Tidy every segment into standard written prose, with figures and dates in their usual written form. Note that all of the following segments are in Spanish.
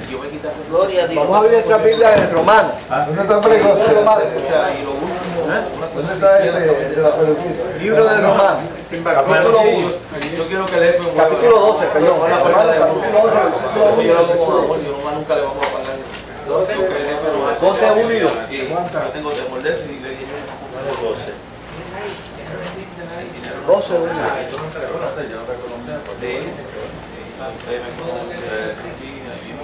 Yo me quité Gloria a Dios. Vamos a abrir nuestra Biblia en Romanos. ¿Dónde está el y lo último, una cosa Libro de Romanos. Capítulo 1. yo quiero que el jefe mueva. Capítulo 12, perdón. Una fuerza de Capítulo 12. Eso yo lo hago con amor, yo nunca le vamos a pagar. 12 unidos. Y yo tengo temor de eso y le dije yo. 12 unidos.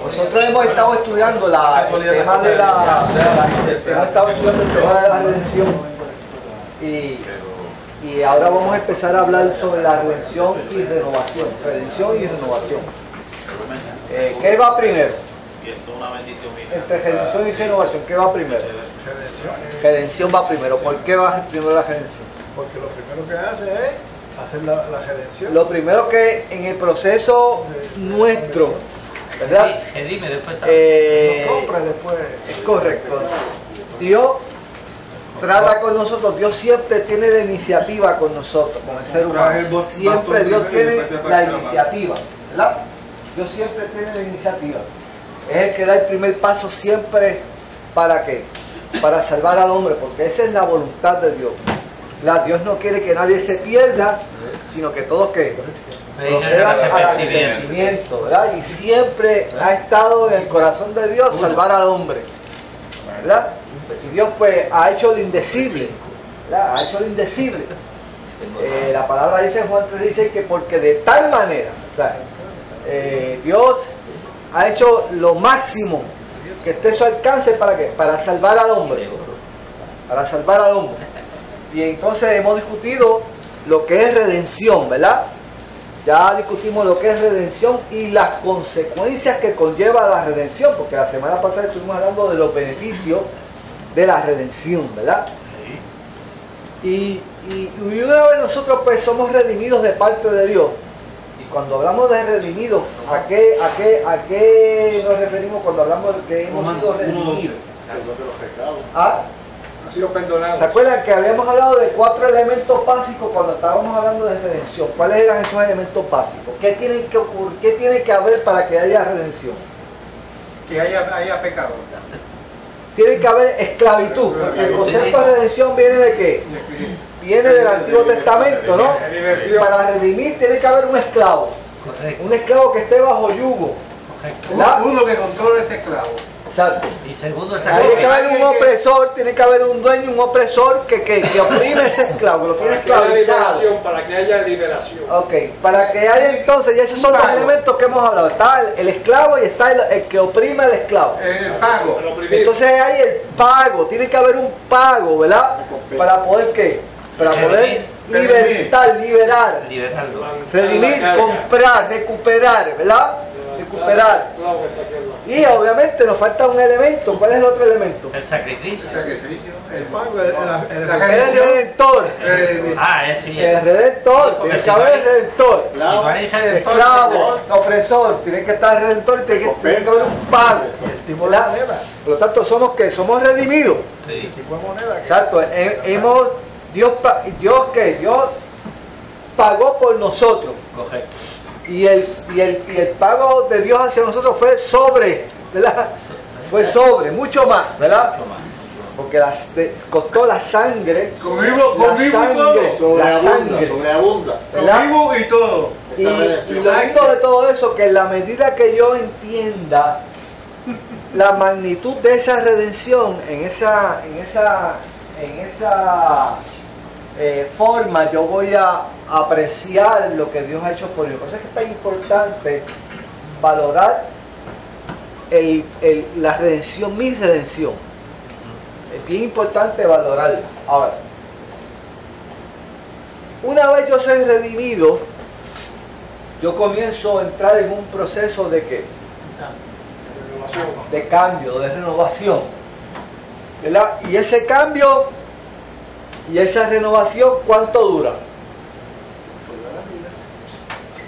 Nosotros hemos estado estudiando el tema de la redención y ahora vamos a empezar a hablar sobre la redención y renovación. Redención y renovación. ¿Qué va primero? Entre redención y renovación, ¿qué va primero? Redención va primero. ¿Por qué va primero la redención? Porque lo primero que hace es hacer la redención. Lo primero que en el proceso nuestro, ¿verdad? Dime después. Compra después. Es correcto. Dios trata con nosotros, Dios siempre tiene la iniciativa con nosotros, con el ser humano. Siempre Dios tiene la iniciativa, ¿verdad? Dios siempre tiene la iniciativa. Es el que da el primer paso siempre, ¿para qué? Para salvar al hombre, porque esa es la voluntad de Dios. Dios no quiere que nadie se pierda, sino que todos que procedan al arrepentimiento, ¿verdad? Y siempre ha estado en el corazón de Dios salvar al hombre, ¿verdad? Y Dios pues ha hecho lo indecible, ¿verdad? Ha hecho lo indecible. La palabra dice en Juan 3, dice que porque de tal manera, o sea, Dios ha hecho lo máximo que esté a su alcance, ¿para qué? Para salvar al hombre, para salvar al hombre. Y entonces hemos discutido lo que es redención, ¿verdad? Ya discutimos lo que es redención y las consecuencias que conlleva la redención, porque la semana pasada estuvimos hablando de los beneficios de la redención, ¿verdad? Y una vez nosotros pues somos redimidos de parte de Dios. Y cuando hablamos de redimidos, ¿a qué nos referimos cuando hablamos de que hemos sido redimidos? ¿Ah? ¿Se acuerdan que habíamos hablado de 4 elementos básicos cuando estábamos hablando de redención? ¿Cuáles eran esos elementos básicos? ¿Qué tienen que ocurrir? ¿Qué tiene que haber para que haya redención? Que haya pecado. Tiene que haber esclavitud, porque el concepto de redención viene de qué? Viene del Antiguo Testamento, ¿no? Para redimir tiene que haber un esclavo. Un esclavo que esté bajo yugo. Uno que controla ese esclavo. Exacto. Y segundo, Tiene que haber un opresor, tiene que haber un dueño, un opresor que oprime a ese esclavo, lo tiene esclavizado. Para que haya liberación. Ok, para que haya entonces, y esos son los elementos que hemos hablado. Está el esclavo y está el que oprime al esclavo. El pago. Entonces hay el pago, tiene que haber un pago, ¿verdad? Para poder ¿qué? Para poder liberar, redimir, comprar, recuperar, ¿verdad? Recuperar. Y obviamente nos falta un elemento. ¿Cuál es el otro elemento? El sacrificio. El pago, El redentor. Sí. El redentor. Tiene que haber el redentor. Si no hay redentor, Esclavo, opresor. Tiene que estar el redentor y tiene que haber un pago. y el tipo de moneda. Por lo tanto, somos que somos redimidos. Sí. El tipo de moneda. Exacto. Dios pagó por nosotros. Correcto. Y el pago de Dios hacia nosotros fue sobre, ¿verdad? Fue sobre, mucho más, ¿verdad? Porque costó la sangre. Sobreabunda. ¿verdad? Y todo. Y lo lindo de todo eso, que en la medida que yo entienda la magnitud de esa redención, en esa forma, yo voy a apreciar lo que Dios ha hecho por mí. Por eso es que es tan importante valorar la redención, mi redención. Es bien importante valorarla. Ahora, una vez yo soy redimido, yo comienzo a entrar en un proceso de ¿qué? De cambio, de renovación, ¿verdad? Y ese cambio y esa renovación, ¿cuánto dura?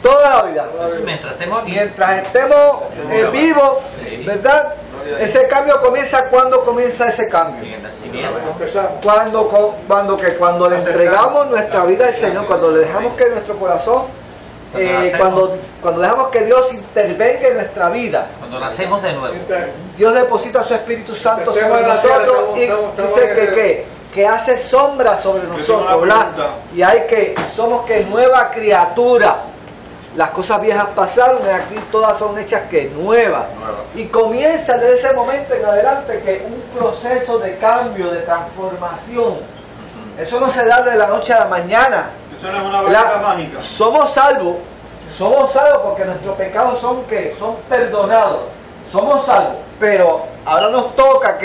Toda la vida. Mientras estemos aquí. Mientras estemos vivos, ¿verdad? Ese cambio comienza. ¿Cuándo comienza ese cambio? En el nacimiento. Cuando le entregamos nuestra vida al Señor, cuando le dejamos que nuestro corazón cuando dejamos que Dios intervenga en nuestra vida, Cuando nacemos de nuevo. Dios deposita su Espíritu Santo sobre nosotros y dice que hace sombra sobre nosotros, ¿verdad? Y somos que nueva criatura. Las cosas viejas pasaron y aquí todas son hechas que nuevas. Y comienza desde ese momento en adelante que un proceso de cambio, de transformación. Eso no se da de la noche a la mañana. Eso no es una varita mágica. Somos salvos porque nuestros pecados son perdonados. Somos salvos, pero ahora nos toca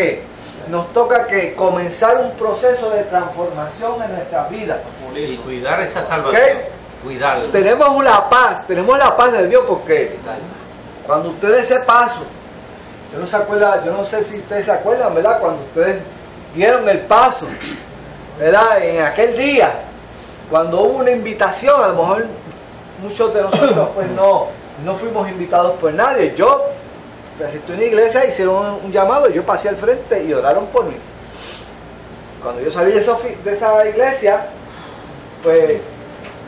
comenzar un proceso de transformación en nuestras vidas. Y cuidar esa salvación. ¿Okay? Cuidarlo. Tenemos la paz de Dios porque cuando ustedes ese paso, yo no sé si ustedes se acuerdan, ¿verdad? Cuando ustedes dieron el paso, ¿verdad? En aquel día, cuando hubo una invitación, a lo mejor muchos de nosotros pues no fuimos invitados por nadie. Yo asistí a una iglesia, hicieron un llamado, yo pasé al frente y oraron por mí. Cuando yo salí de esa iglesia, pues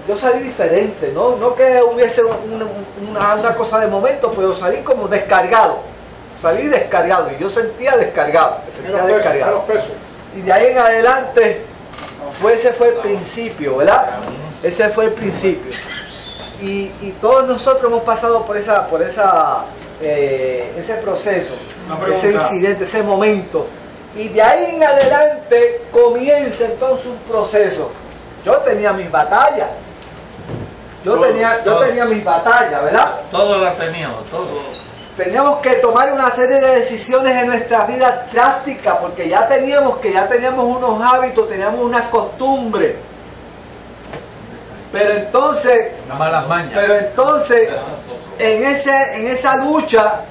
yo salí diferente, no que hubiese una cosa de momento, pero salí como descargado. Salí descargado y yo sentía descargado. Y de ahí en adelante, ese fue el principio, ¿verdad? Ese fue el principio. Y todos nosotros hemos pasado por ese proceso, ese incidente, ese momento. Y de ahí en adelante comienza entonces un proceso. Yo tenía mis batallas. Yo tenía mis batallas, ¿verdad? Todos las teníamos, todos. Teníamos que tomar una serie de decisiones en nuestras vidas drásticas porque ya teníamos unos hábitos, teníamos unas costumbres. Pero entonces, en esa lucha,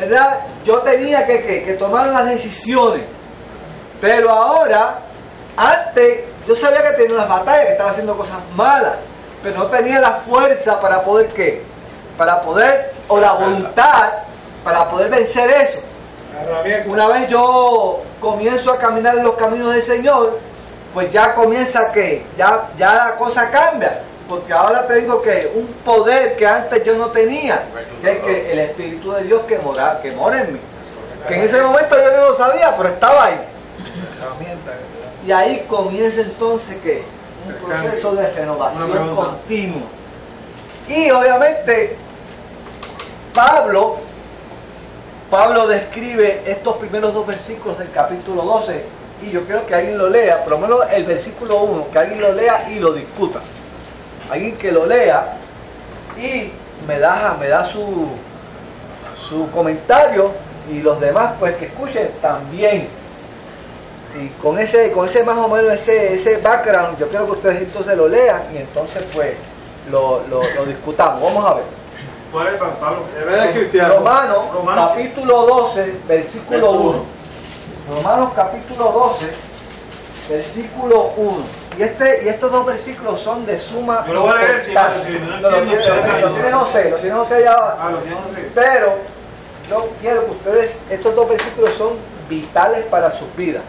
¿verdad? Yo tenía que tomar unas decisiones. Pero ahora, antes, yo sabía que tenía unas batallas, que estaba haciendo cosas malas, pero no tenía la fuerza para poder, o la voluntad para poder vencer eso. Una vez yo comienzo a caminar en los caminos del Señor, pues ya comienza ya la cosa cambia, porque ahora tengo un poder que antes yo no tenía, que es el Espíritu de Dios que mora en mí. Que en ese momento yo no lo sabía, pero estaba ahí. Y ahí comienza entonces un proceso de renovación continua. Y obviamente Pablo describe estos primeros 2 versículos del capítulo 12 y yo quiero que alguien lo lea, por lo menos el versículo 1, que alguien lo lea y lo discuta. Alguien que lo lea y me da su comentario y los demás pues que escuchen también. Y con ese más o menos ese background, yo quiero que ustedes entonces lo lean y entonces pues lo discutamos. Vamos a ver. ¿Cuál es, Pablo? Romanos capítulo 12, versículo 1. Romanos capítulo 12, versículo 1. Y estos 2 versículos son de suma yo lo voy a leer, lo tiene José ya. Lo tiene José. Pero yo quiero que ustedes, estos 2 versículos son vitales para sus vidas.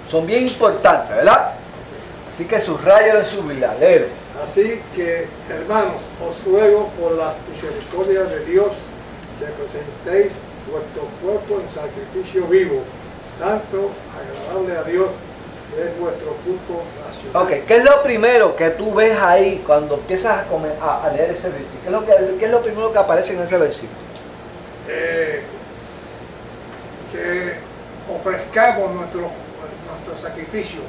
Son bien importantes, ¿verdad? Así que subrayen en su vida, léelo. Así que, hermanos, os ruego por las misericordias de Dios que presentéis vuestro cuerpo en sacrificio vivo, santo, agradable a Dios, que es vuestro culto racional. Ok, ¿qué es lo primero que tú ves ahí cuando empiezas a leer ese versículo? ¿Qué es lo primero que aparece en ese versículo? Que ofrezcamos nuestro sacrificio.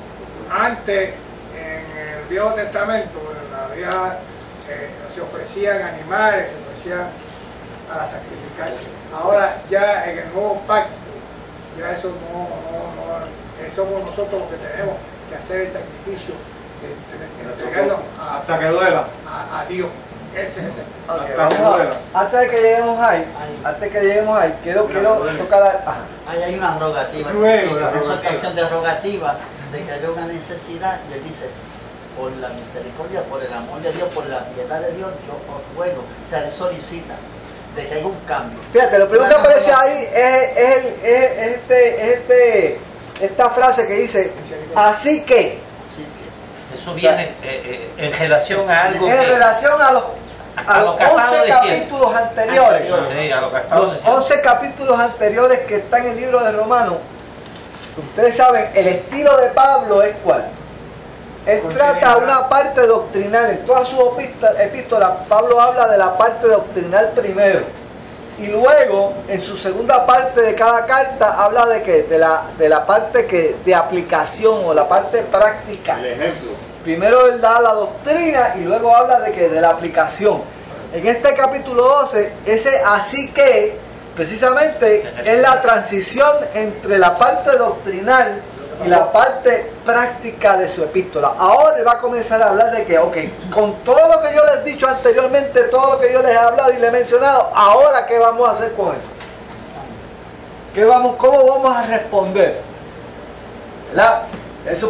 Antes, en el Viejo Testamento, se ofrecían animales, se ofrecían para sacrificarse. Ahora ya en el nuevo pacto, ya eso no somos nosotros los que tenemos que hacer el sacrificio, entregarnos hasta que duela a Dios. Ese es el. Antes de que lleguemos ahí, quiero tocar Hay una rogativa, Ruego, una exhortación de rogativa de que haya una necesidad, y él dice, por la misericordia, por el amor de Dios, por la piedad de Dios, yo os ruego. O sea, él solicita de que haya un cambio. Fíjate, lo primero que aparece ahí es esta frase que dice, así que. Eso viene en relación a algo En relación a los lo que estaba 11 diciendo. capítulos anteriores. Sí, a lo que estaba Los diciendo. 11 capítulos anteriores que están en el libro de Romanos, ustedes saben, el estilo de Pablo es cuál. Él trata una parte doctrinal. En todas sus epístolas, Pablo habla de la parte doctrinal primero. Y luego, en su segunda parte de cada carta, habla de ¿qué? De la parte de aplicación o la parte práctica. El ejemplo. Primero él da la doctrina y luego habla de la aplicación. En este capítulo 12, ese así que, precisamente, es la transición entre la parte doctrinal y la parte práctica de su epístola. Ahora él va a comenzar a hablar de que, ok, con todo lo que yo les he dicho anteriormente, todo lo que yo les he hablado y les he mencionado, ahora ¿qué vamos a hacer con eso? ¿Cómo vamos a responder? ¿Verdad?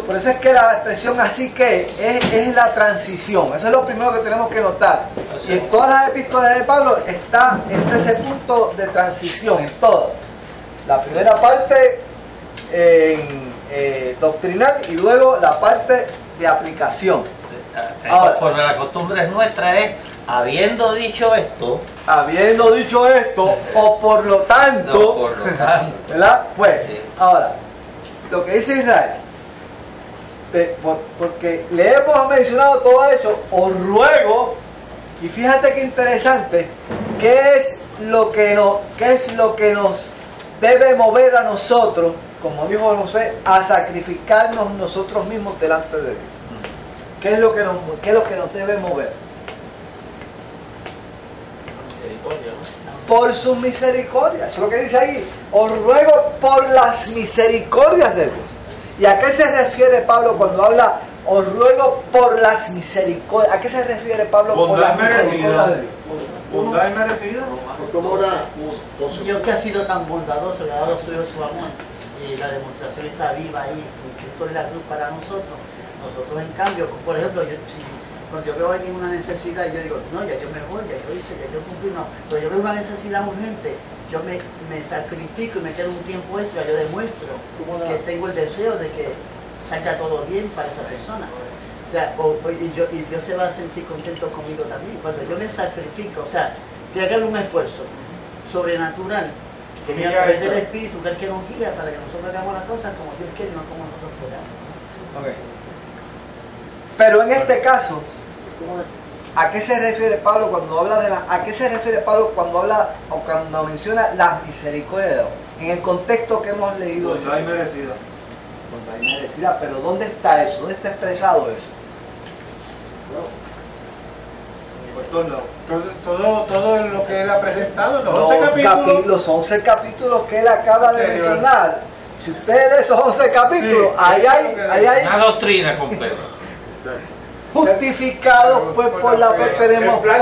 Por eso es que la expresión así que es la transición. Eso es lo primero que tenemos que notar. Y en todas las epístolas de Pablo está ese punto de transición, en todo. La primera parte doctrinal y luego la parte de aplicación. Ahora, Conforme la costumbre nuestra es, habiendo dicho esto, o por lo tanto, no, por lo tanto, ¿verdad? Pues, Sí. ahora, lo que dice Israel, porque le hemos mencionado todo eso, os ruego, y fíjate qué interesante, ¿qué es lo que nos debe mover a nosotros, como dijo José, a sacrificarnos nosotros mismos delante de Dios? ¿Qué es lo que nos debe mover? Misericordia, ¿no? Por sus misericordias. Eso es lo que dice ahí. Os ruego por las misericordias de Dios. ¿Y a qué se refiere Pablo cuando habla os ruego por las misericordias? ¿A qué se refiere Pablo por las misericordias de Dios? Bondad inmerecida. ¿Cómo era? Dios que ha sido tan bondadoso, le ha dado suyo su amor, y la demostración está viva ahí, y Cristo es la cruz para nosotros. Nosotros, en cambio, por ejemplo, cuando yo veo a alguien una necesidad, yo digo, no, ya yo me voy, ya yo hice, ya yo cumplí, no. Pero yo veo una necesidad urgente, yo me sacrifico y me quedo un tiempo extra, yo demuestro que tengo el deseo de que salga todo bien para esa persona. O sea, y Dios se va a sentir contento conmigo también. Cuando yo me sacrifico, o sea, que haga un esfuerzo sobrenatural, que viene a través del Espíritu, que es el que nos guía para que nosotros hagamos las cosas como Dios quiere, no como nosotros queramos. Okay. Pero en este caso, ¿a qué se refiere Pablo cuando habla o cuando menciona las misericordias de Dios? En el contexto que hemos leído. Bondad inmerecida. Bondad inmerecida, pero ¿dónde está eso? ¿Dónde está expresado eso? Por todos lados. Todo lo que él ha presentado, los Los 11 capítulos. Los 11 capítulos que él acaba de mencionar. Si usted lee esos 11 capítulos, Sí, ahí hay una doctrina completa. justificados pues por la fe tenemos El plan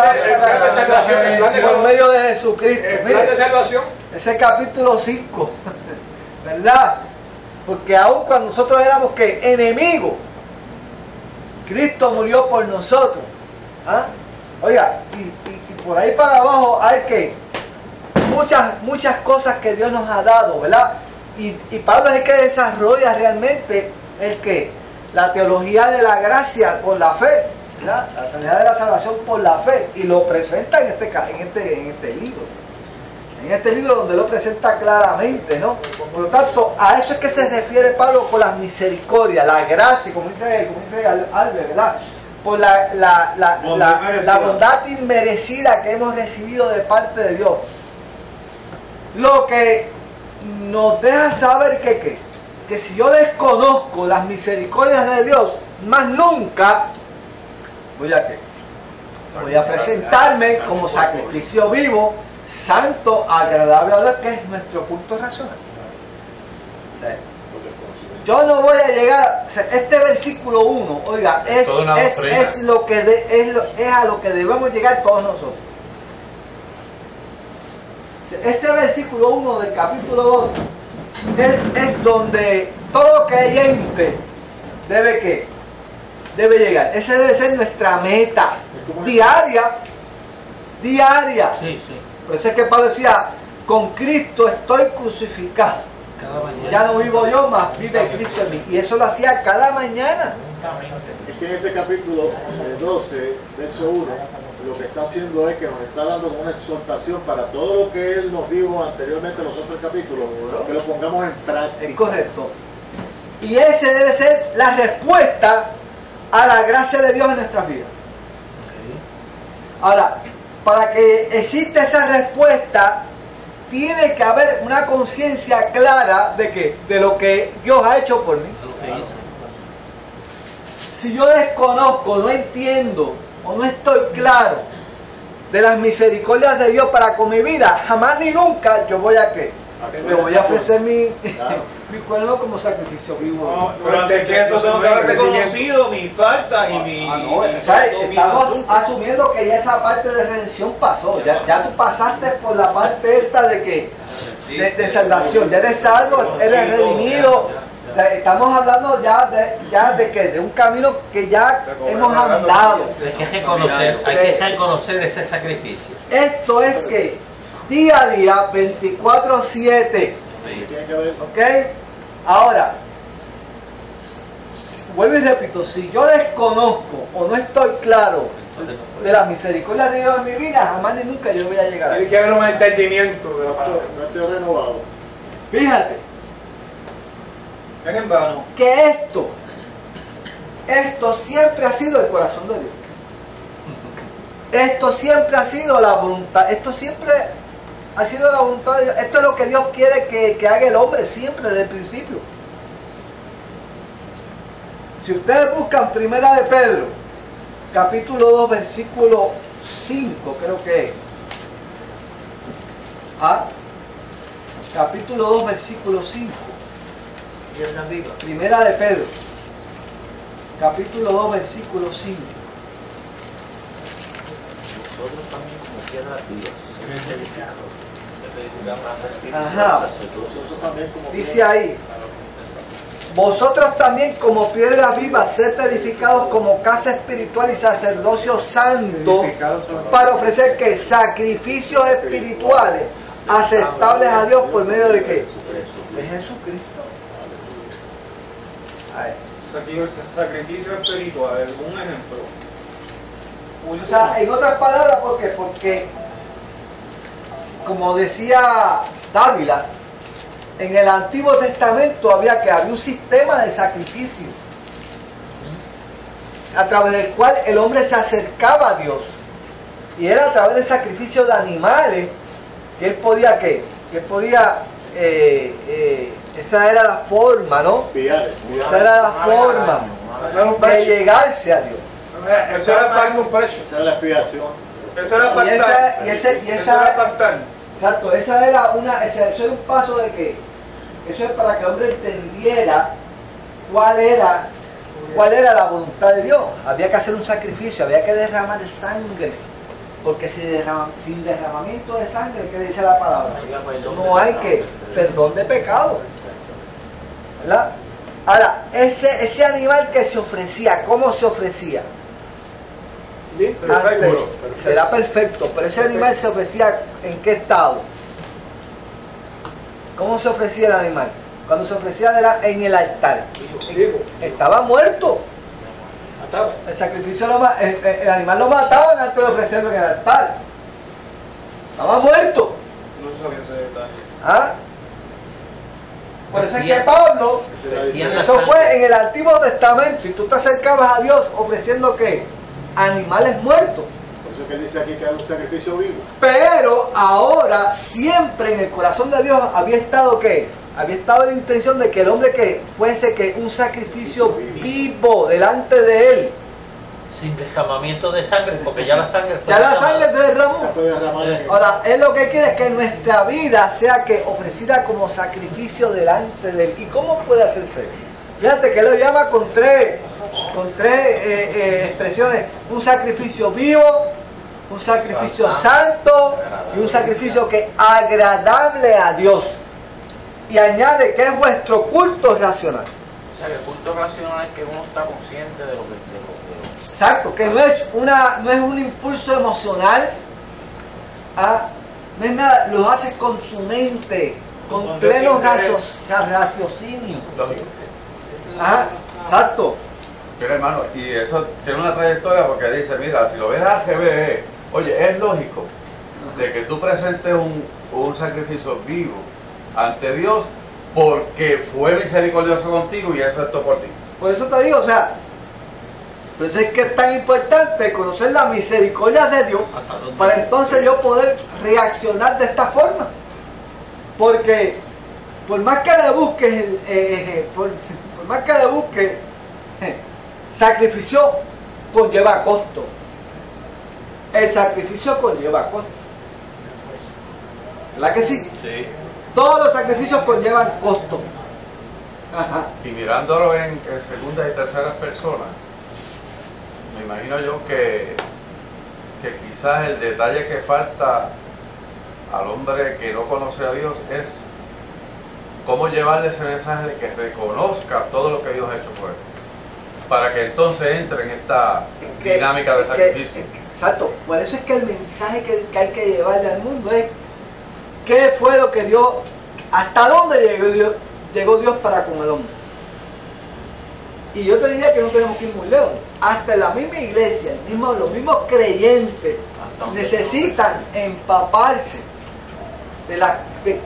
de salvación, por medio de Jesucristo. El Mire, plan de salvación. ese capítulo 5, ¿verdad? Porque aun cuando nosotros éramos enemigos, Cristo murió por nosotros. ¿Ah? Oiga, y por ahí para abajo hay muchas cosas que Dios nos ha dado, ¿verdad? Y Pablo es el que desarrolla realmente la teología de la gracia por la fe, ¿verdad? La teología de la salvación por la fe, y lo presenta en este libro. En este libro donde lo presenta claramente, ¿no? Por lo tanto, a eso es que se refiere Pablo con las misericordias, la gracia, como dice Albert, ¿verdad? Por la bondad inmerecida que hemos recibido de parte de Dios. Lo que nos deja saber que si yo desconozco las misericordias de Dios, más nunca voy a presentarme como sacrificio vivo, santo, agradable a Dios, que es nuestro culto racional. Yo no voy a llegar, este versículo 1, oiga, es a lo que debemos llegar todos nosotros. Este versículo 1 del capítulo 12 es donde todo creyente debe llegar. Esa debe ser nuestra meta diaria. Sí, sí. Por eso es que Pablo decía, con Cristo estoy crucificado. Ya no vivo yo, más vive Cristo en mí. Y eso lo hacía cada mañana. Es que en ese capítulo 12, verso 1, lo que está haciendo es que nos está dando una exhortación para todo lo que Él nos dijo anteriormente en los otros capítulos, que lo pongamos en práctica. Es correcto. Y ese debe ser la respuesta a la gracia de Dios en nuestras vidas. Ahora, para que exista esa respuesta, tiene que haber una conciencia clara de que de lo que Dios ha hecho por mí. Si yo desconozco, no entiendo o no estoy claro de las misericordias de Dios para con mi vida, jamás ni nunca yo voy a ¿qué? Yo voy a ofrecer mi cuerpo como sacrificio vivo. No, pero antes que eso tengo que haber reconocido mi falta y mi... Estamos asumiendo que ya esa parte de redención pasó. Ya tú pasaste por la parte esta de que de salvación. Ya eres salvo, eres redimido. O sea, estamos hablando de un camino que ya hemos andado. Hay que reconocer ese sacrificio. Esto es que día a día, 24/7. ¿Ok? Ahora, vuelvo y repito, si yo desconozco o no estoy claro de la misericordia de Dios en mi vida, jamás ni nunca yo voy a llegar a Tiene que haber un entendimiento de la palabra. No estoy renovado. Fíjate Es en vano. que esto siempre ha sido el corazón de Dios. Esto siempre ha sido la voluntad. Esto siempre ha sido la voluntad de Dios. Esto es lo que Dios quiere que haga el hombre siempre, desde el principio. Si ustedes buscan Primera de Pedro, capítulo 2, versículo 5, creo que es. Capítulo 2, versículo 5. Primera de Pedro, capítulo 2, versículo 5. Nosotros también como piedras vivas, Ajá. Nosotros también como Dice ahí: vosotros también como piedras vivas, sed edificados como casa espiritual y sacerdocio santo, para ofrecer que sacrificios espirituales aceptables a Dios por medio de ¿qué? De Jesucristo. A ver. Sacrificio espiritual, un ejemplo. O sea, en otras palabras, ¿por qué? Porque, como decía Dávila, en el Antiguo Testamento había un sistema de sacrificio a través del cual el hombre se acercaba a Dios, y era a través del sacrificio de animales que él podía esa era la forma, ¿no? Esa era la forma de llegarse a Dios. Eso era pagando un precio. Esa era la expiación. Eso era pactar. Eso era pactar. Exacto, eso era un paso de que eso es para que el hombre entendiera cuál era la voluntad de Dios. Había que hacer un sacrificio, había que derramar sangre, porque sin derramamiento de sangre, ¿qué dice la palabra? No hay perdón de pecado, ¿verdad? Ahora, ese animal que se ofrecía, ¿cómo se ofrecía? Será perfecto, pero ese animal se ofrecía ¿en qué estado? ¿Cómo se ofrecía el animal? Cuando se ofrecía en el altar, estaba muerto. El sacrificio el animal lo mataban antes de ofrecerlo en el altar. Estaba muerto. No sabía ese detalle. ¿Ah? Por eso es que Pablo, Decía eso fue en el Antiguo Testamento, y tú te acercabas a Dios ofreciendo ¿qué? Animales muertos. Por eso que él dice aquí que era un sacrificio vivo. Pero ahora siempre en el corazón de Dios había estado ¿qué? Había estado la intención de que el hombre que fuese un sacrificio vivo delante de él. Sin derramamiento de sangre, porque ya la sangre fue Ya la sangre se derramó. Se puede derramar en Ahora, él lo que quiere es que nuestra vida sea ofrecida como sacrificio delante de él. ¿Y cómo puede hacerse? Fíjate que él lo llama con tres expresiones: un sacrificio vivo, un sacrificio santo y un sacrificio agradable a Dios. Y añade que es vuestro culto racional. O sea, que el culto racional es que uno está consciente de lo que... Exacto, que no es un impulso emocional, no es nada, lo haces con tu mente, con pleno raciocinio. Ajá, exacto. Mira, hermano, y eso tiene una trayectoria porque dice, mira, si lo ves al revés, oye, es lógico de que tú presentes un sacrificio vivo ante Dios porque fue misericordioso contigo y eso es todo por ti. Por eso te digo, o sea, por eso es que es tan importante conocer la misericordia de Dios para entonces yo poder reaccionar de esta forma. Porque por más que le busques, por más que le busques, sacrificio conlleva costo. El sacrificio conlleva costo. ¿Verdad que sí? Sí. Todos los sacrificios conllevan costo. Ajá. Y mirándolo en segundas y terceras personas, me imagino yo que quizás el detalle que falta al hombre que no conoce a Dios es cómo llevarle ese mensaje de que reconozca todo lo que Dios ha hecho por él, para que entonces entre en esta dinámica de sacrificio. Exacto, por eso es que el mensaje que hay que llevarle al mundo es qué fue lo que Dios, hasta dónde llegó Dios para con el hombre. Y yo te diría que no tenemos que ir muy lejos. Hasta la misma iglesia, los mismos creyentes necesitan empaparse de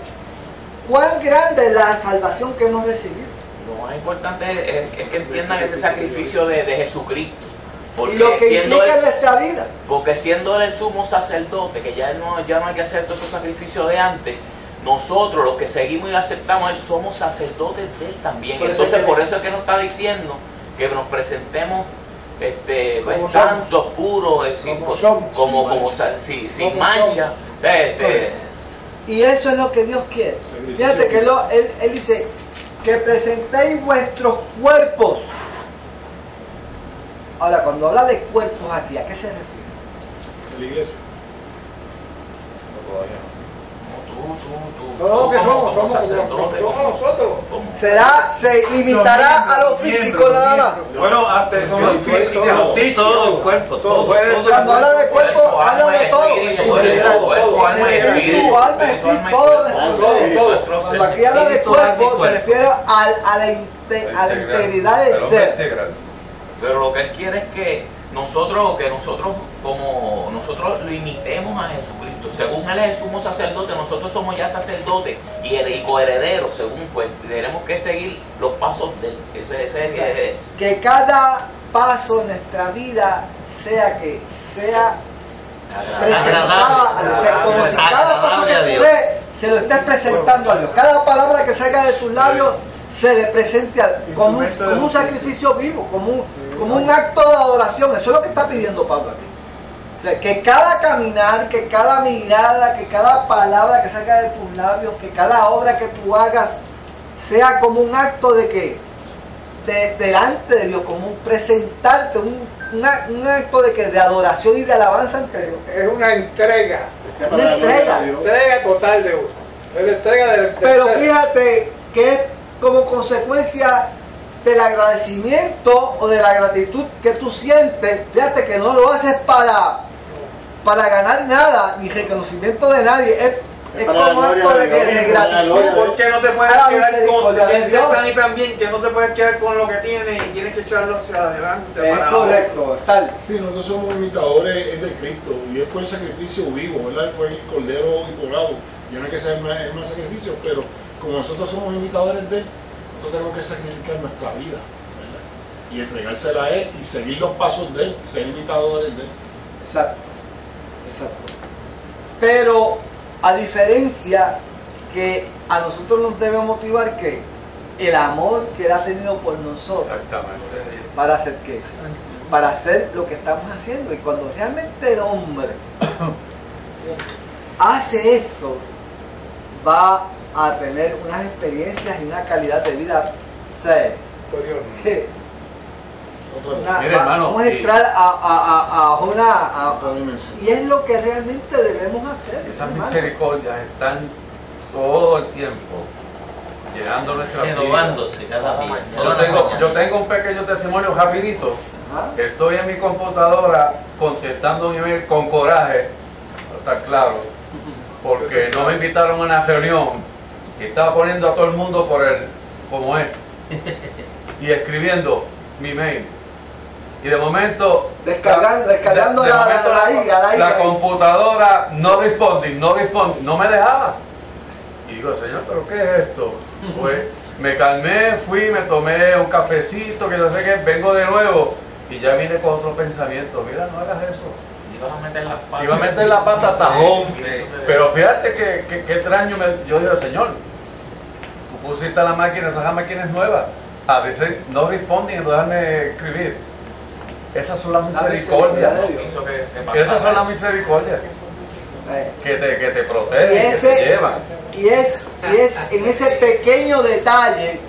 cuán grande es la salvación que hemos recibido. Lo más importante es que entiendan ese sacrificio de Jesucristo. Porque y lo que siendo implica en nuestra vida. Porque siendo él el sumo sacerdote, que ya no hay que hacer todos esos sacrificios de antes, nosotros los que seguimos y aceptamos, él somos sacerdotes de él también. Entonces por eso es que nos está diciendo que nos presentemos pues, santos, puros, sin mancha. O sea, y eso es lo que Dios quiere. Fíjate que él dice que presentéis vuestros cuerpos. Ahora, cuando habla de cuerpos aquí, ¿a qué se refiere? La iglesia. Todos los que somos nosotros. Se limitará a lo físico nada más. Bueno, atención física, todo el cuerpo, todo. Cuando habla de cuerpo, habla de todo. Espíritu, alma, espíritu, todo. Cuando aquí habla de cuerpo, se refiere a la integridad del ser. Pero lo que él quiere es que nosotros lo imitemos a Jesucristo. Según él es el sumo sacerdote, nosotros somos ya sacerdotes y coherederos, según pues tenemos que seguir los pasos de él. Que cada paso en nuestra vida sea presentado a Dios. O sea, como si cada paso que tú des se lo estés presentando a Dios. Cada palabra que salga de tus labios se le presente como un sacrificio vivo, como un acto de adoración. Eso es lo que está pidiendo Pablo aquí. O sea, que cada caminar, que cada mirada, que cada palabra que salga de tus labios, que cada obra que tú hagas sea como un acto de que delante de Dios, como un presentarte, un acto de adoración y de alabanza ante Dios. Es una entrega. Una entrega. Entrega total de uno. Es la entrega del Pero fíjate que es como consecuencia del agradecimiento o de la gratitud que tú sientes. Fíjate que no lo haces para ganar nada, ni reconocimiento de nadie. Es como acto de gratitud. ¿Por qué no te puedes quedar con, te sientes tan y tan bien que no te puedes quedar con lo que tienes y tienes que echarlo hacia adelante? Es correcto, tal. Sí, nosotros somos imitadores de Cristo y Él fue el sacrificio vivo, ¿verdad? Él fue el cordero inmolado. Yo no hay que ser más sacrificio, pero como nosotros somos imitadores de Él, nosotros tenemos que sacrificar nuestra vida, ¿verdad? Y entregársela a Él y seguir los pasos de Él, ser imitadores de Él. Exacto, exacto. Pero a diferencia que a nosotros nos debe motivar que el amor que Él ha tenido por nosotros. Exactamente. ¿Para hacer qué? Para hacer lo que estamos haciendo. Y cuando realmente el hombre hace esto, va a tener unas experiencias y una calidad de vida. O sea, que vamos a entrar a una... y es lo que realmente debemos hacer. Esas misericordias están todo el tiempo llenando nuestra vida, renovándose cada día. Yo tengo un pequeño testimonio rapidito. Estoy en mi computadora contestando mi email con coraje, está claro, porque no me invitaron a una reunión y estaba poniendo a todo el mundo por el, como es, y escribiendo mi mail. Y de momento descargando la computadora no responding, no me dejaba. Y digo, Señor, ¿pero qué es esto? Pues me calmé, fui, me tomé un cafecito, que no sé qué, vengo de nuevo y ya vine con otro pensamiento. Mira, no hagas eso. Iba a meter las patas. Iba a meter la pata a tajón. Pero fíjate que extraño, yo digo, Señor, tú pusiste la máquina, esa máquina es nueva. A veces no responden y no dejarme escribir. Esas son las misericordias. Esas son las misericordias que te protegen, que te llevan. Y es en ese pequeño detalle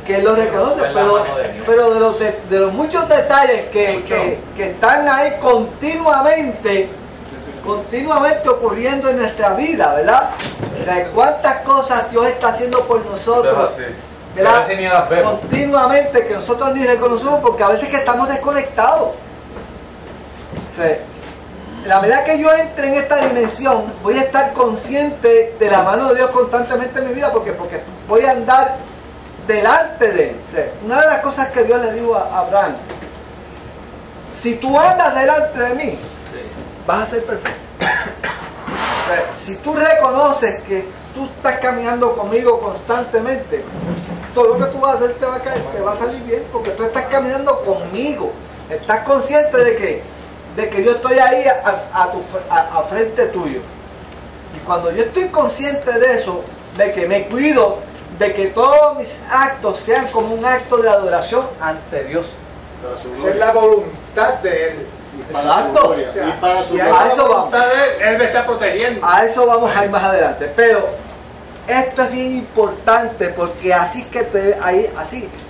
que lo reconoce, pero de los muchos detalles que están ahí continuamente ocurriendo en nuestra vida, ¿verdad? O sea, cuántas cosas Dios está haciendo por nosotros, ¿verdad? Continuamente, que nosotros ni reconocemos porque a veces que estamos desconectados. O sea, en la medida que yo entre en esta dimensión, voy a estar consciente de la mano de Dios constantemente en mi vida, porque voy a andar delante de Él. O sea, una de las cosas que Dios le dijo a Abraham: si tú andas delante de mí, vas a ser perfecto. O sea, si tú reconoces que tú estás caminando conmigo constantemente, todo lo que tú vas a hacer te va a salir bien, porque tú estás caminando conmigo. Estás consciente de que yo estoy ahí a frente tuyo. Y cuando yo estoy consciente de eso, de que me cuido, de que todos mis actos sean como un acto de adoración ante Dios. Es la voluntad de Él. Exacto. Y para su voluntad de Él me está protegiendo. A eso vamos a ir más adelante. Pero esto es bien importante, porque así,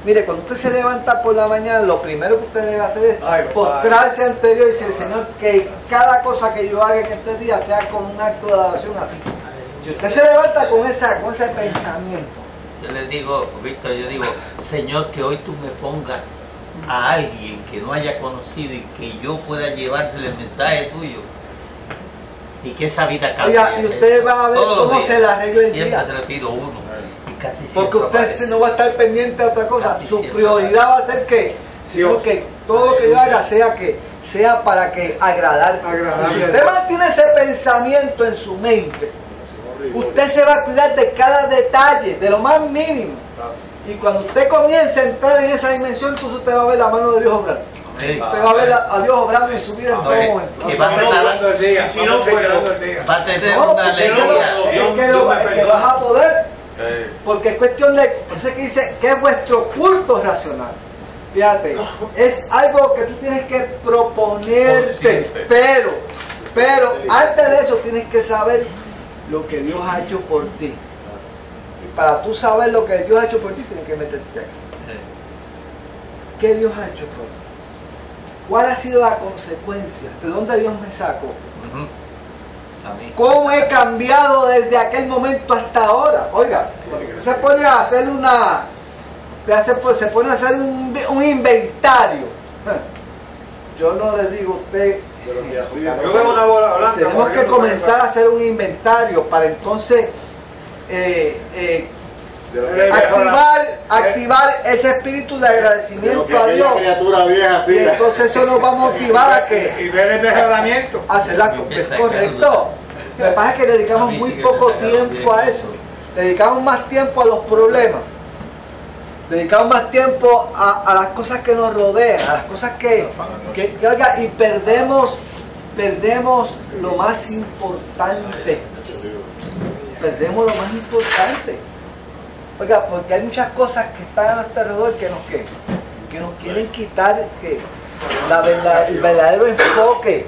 mire, cuando usted se levanta por la mañana, lo primero que usted debe hacer es postrarse ante Dios y decir: Señor, que cada cosa que yo haga en este día sea como un acto de adoración a ti. Si usted se levanta con ese pensamiento, yo les digo, Víctor, Señor, que hoy tú me pongas a alguien que no haya conocido y que yo pueda llevársele el mensaje tuyo. Y que esa vida cambie. Oiga, y usted va a ver cómo se la arregla el día. Siempre se le pido uno. Y casi siempre porque usted no va a estar pendiente de otra cosa. Su prioridad va a ser que todo lo que yo haga sea para que agradar. Si usted mantiene ese pensamiento en su mente, usted se va a cuidar de cada detalle, de lo más mínimo. Y cuando usted comience a entrar en esa dimensión, entonces usted va a ver la mano de Dios obrar. Usted va a ver a Dios obrando en su vida en todo momento. Y va a tener una alegría. Es que vas a poder, porque es cuestión de, por eso es que dice que es vuestro culto racional. Fíjate, es algo que tú tienes que proponerte, pero antes de eso tienes que saber lo que Dios ha hecho por ti. Y para tú saber lo que Dios ha hecho por ti, tienes que meterte aquí. ¿Qué Dios ha hecho por ti? ¿Cuál ha sido la consecuencia? ¿De dónde Dios me sacó? ¿Cómo he cambiado desde aquel momento hasta ahora? Oiga, se pone a hacer se pone a hacer un inventario. Yo no le digo a usted. Tenemos que comenzar a hacer un inventario para entonces activar ese espíritu de agradecimiento a Dios. Y entonces eso nos va a motivar a que ver el mejoramiento. Hacer las cosas. Correcto. Lo que pasa es que dedicamos muy poco tiempo a eso. Dedicamos más tiempo a los problemas. Dedicamos más tiempo a las cosas que nos rodean, a las cosas que oiga, y perdemos lo más importante. Perdemos lo más importante. Oiga, porque hay muchas cosas que están a nuestro alrededor que nos quieren quitar el verdadero enfoque.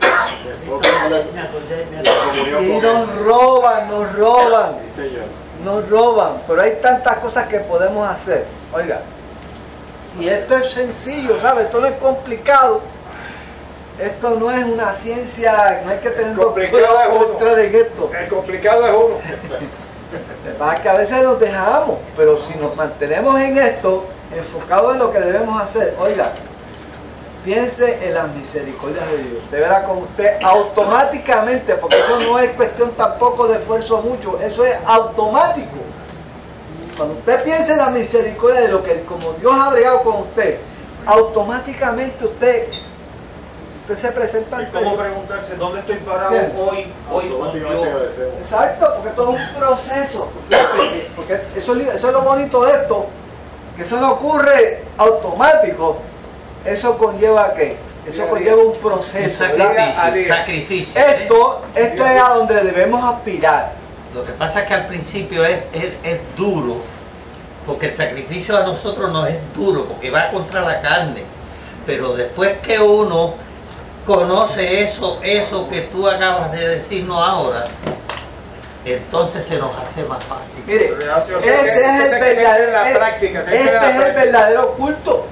Y nos roban. Pero hay tantas cosas que podemos hacer. Oiga, y esto es sencillo, ¿sabes? Esto no es complicado. Esto no es una ciencia, no hay que tener doctorado en esto. El complicado es uno. Es que a veces nos dejamos, pero si nos mantenemos en esto, enfocados en lo que debemos hacer, oiga, piense en las misericordias de Dios. De verdad, con usted automáticamente, porque eso no es cuestión tampoco de esfuerzo mucho, eso es automático. Cuando usted piensa en la misericordia de lo que, como Dios ha bregado con usted, automáticamente usted se presenta ante Es como Dios. preguntarse dónde estoy parado Bien. hoy con Dios. Exacto, porque todo es un proceso. Fíjate, porque eso es lo bonito de esto, que eso no ocurre automático. Eso conlleva ¿qué? Eso conlleva un proceso. Sacrificio. Esto es a donde debemos aspirar. Lo que pasa es que al principio es duro, porque el sacrificio a nosotros nos es duro, porque va contra la carne. Pero después que uno conoce eso que tú acabas de decirnos ahora, entonces se nos hace más fácil. Mire, ese es el verdadero culto.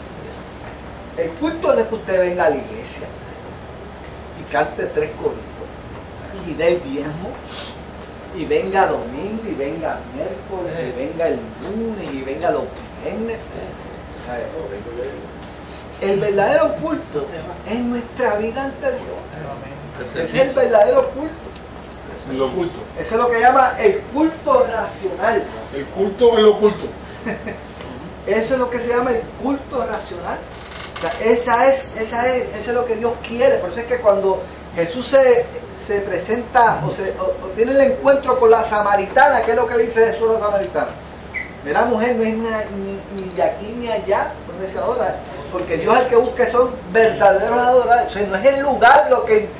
El culto no es que usted venga a la iglesia y cante 3 coritos y dé el diezmo y venga domingo y venga miércoles y venga el lunes y venga los viernes. El verdadero culto es nuestra vida ante Dios. Ese es el verdadero culto. En lo oculto. Ese es lo que llama el culto racional. El culto en lo oculto. Eso es lo que se llama el culto racional. O sea, eso es lo que Dios quiere. Por eso es que cuando Jesús se presenta o tiene el encuentro con la samaritana, ¿qué es lo que le dice Jesús a la samaritana? Mira, mujer, no es ni de aquí ni allá donde se adora, porque Dios el que busca son verdaderos adoradores. O sea, no es el lugar lo que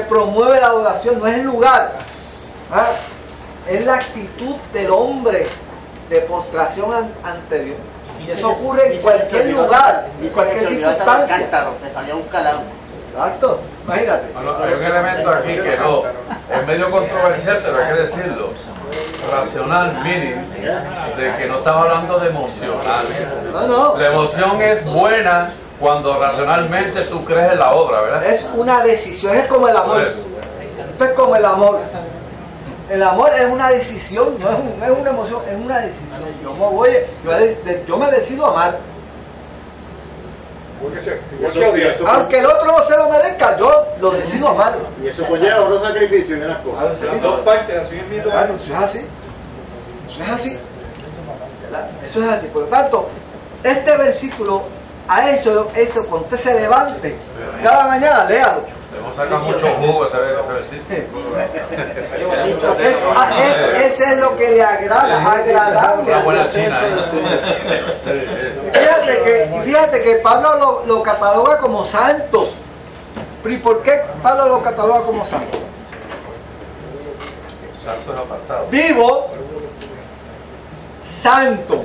promueve la adoración, no es el lugar. Es la actitud del hombre de postración ante Dios. Y eso ocurre en cualquier lugar, en cualquier circunstancia. Se salió a buscar agua. Exacto, imagínate. Bueno, hay un elemento aquí que no, es medio controversial, pero hay que decirlo. Racional, meaning, de que no estamos hablando de emocional. No. La emoción es buena cuando racionalmente tú crees en la obra, ¿verdad? Es una decisión, es como el amor. Esto es como el amor. El amor es una decisión, no es una emoción, es una decisión. Yo me decido amar. Aunque el otro no se lo merezca, yo lo decido amar. Y eso conlleva unos sacrificios y unas cosas. Las dos partes, así es mi Claro, eso es así. Eso es así. ¿Verdad? Eso es así. Por lo tanto, este versículo, a eso cuando usted se levante, cada mañana, léalo. Se nos saca mucho jugo ese versículo. Ese es lo que le agrada, agradable. Una buena china. Fíjate que Pablo lo cataloga como santo. ¿Y por qué Pablo lo cataloga como santo? Santo es apartado. Vivo, santo.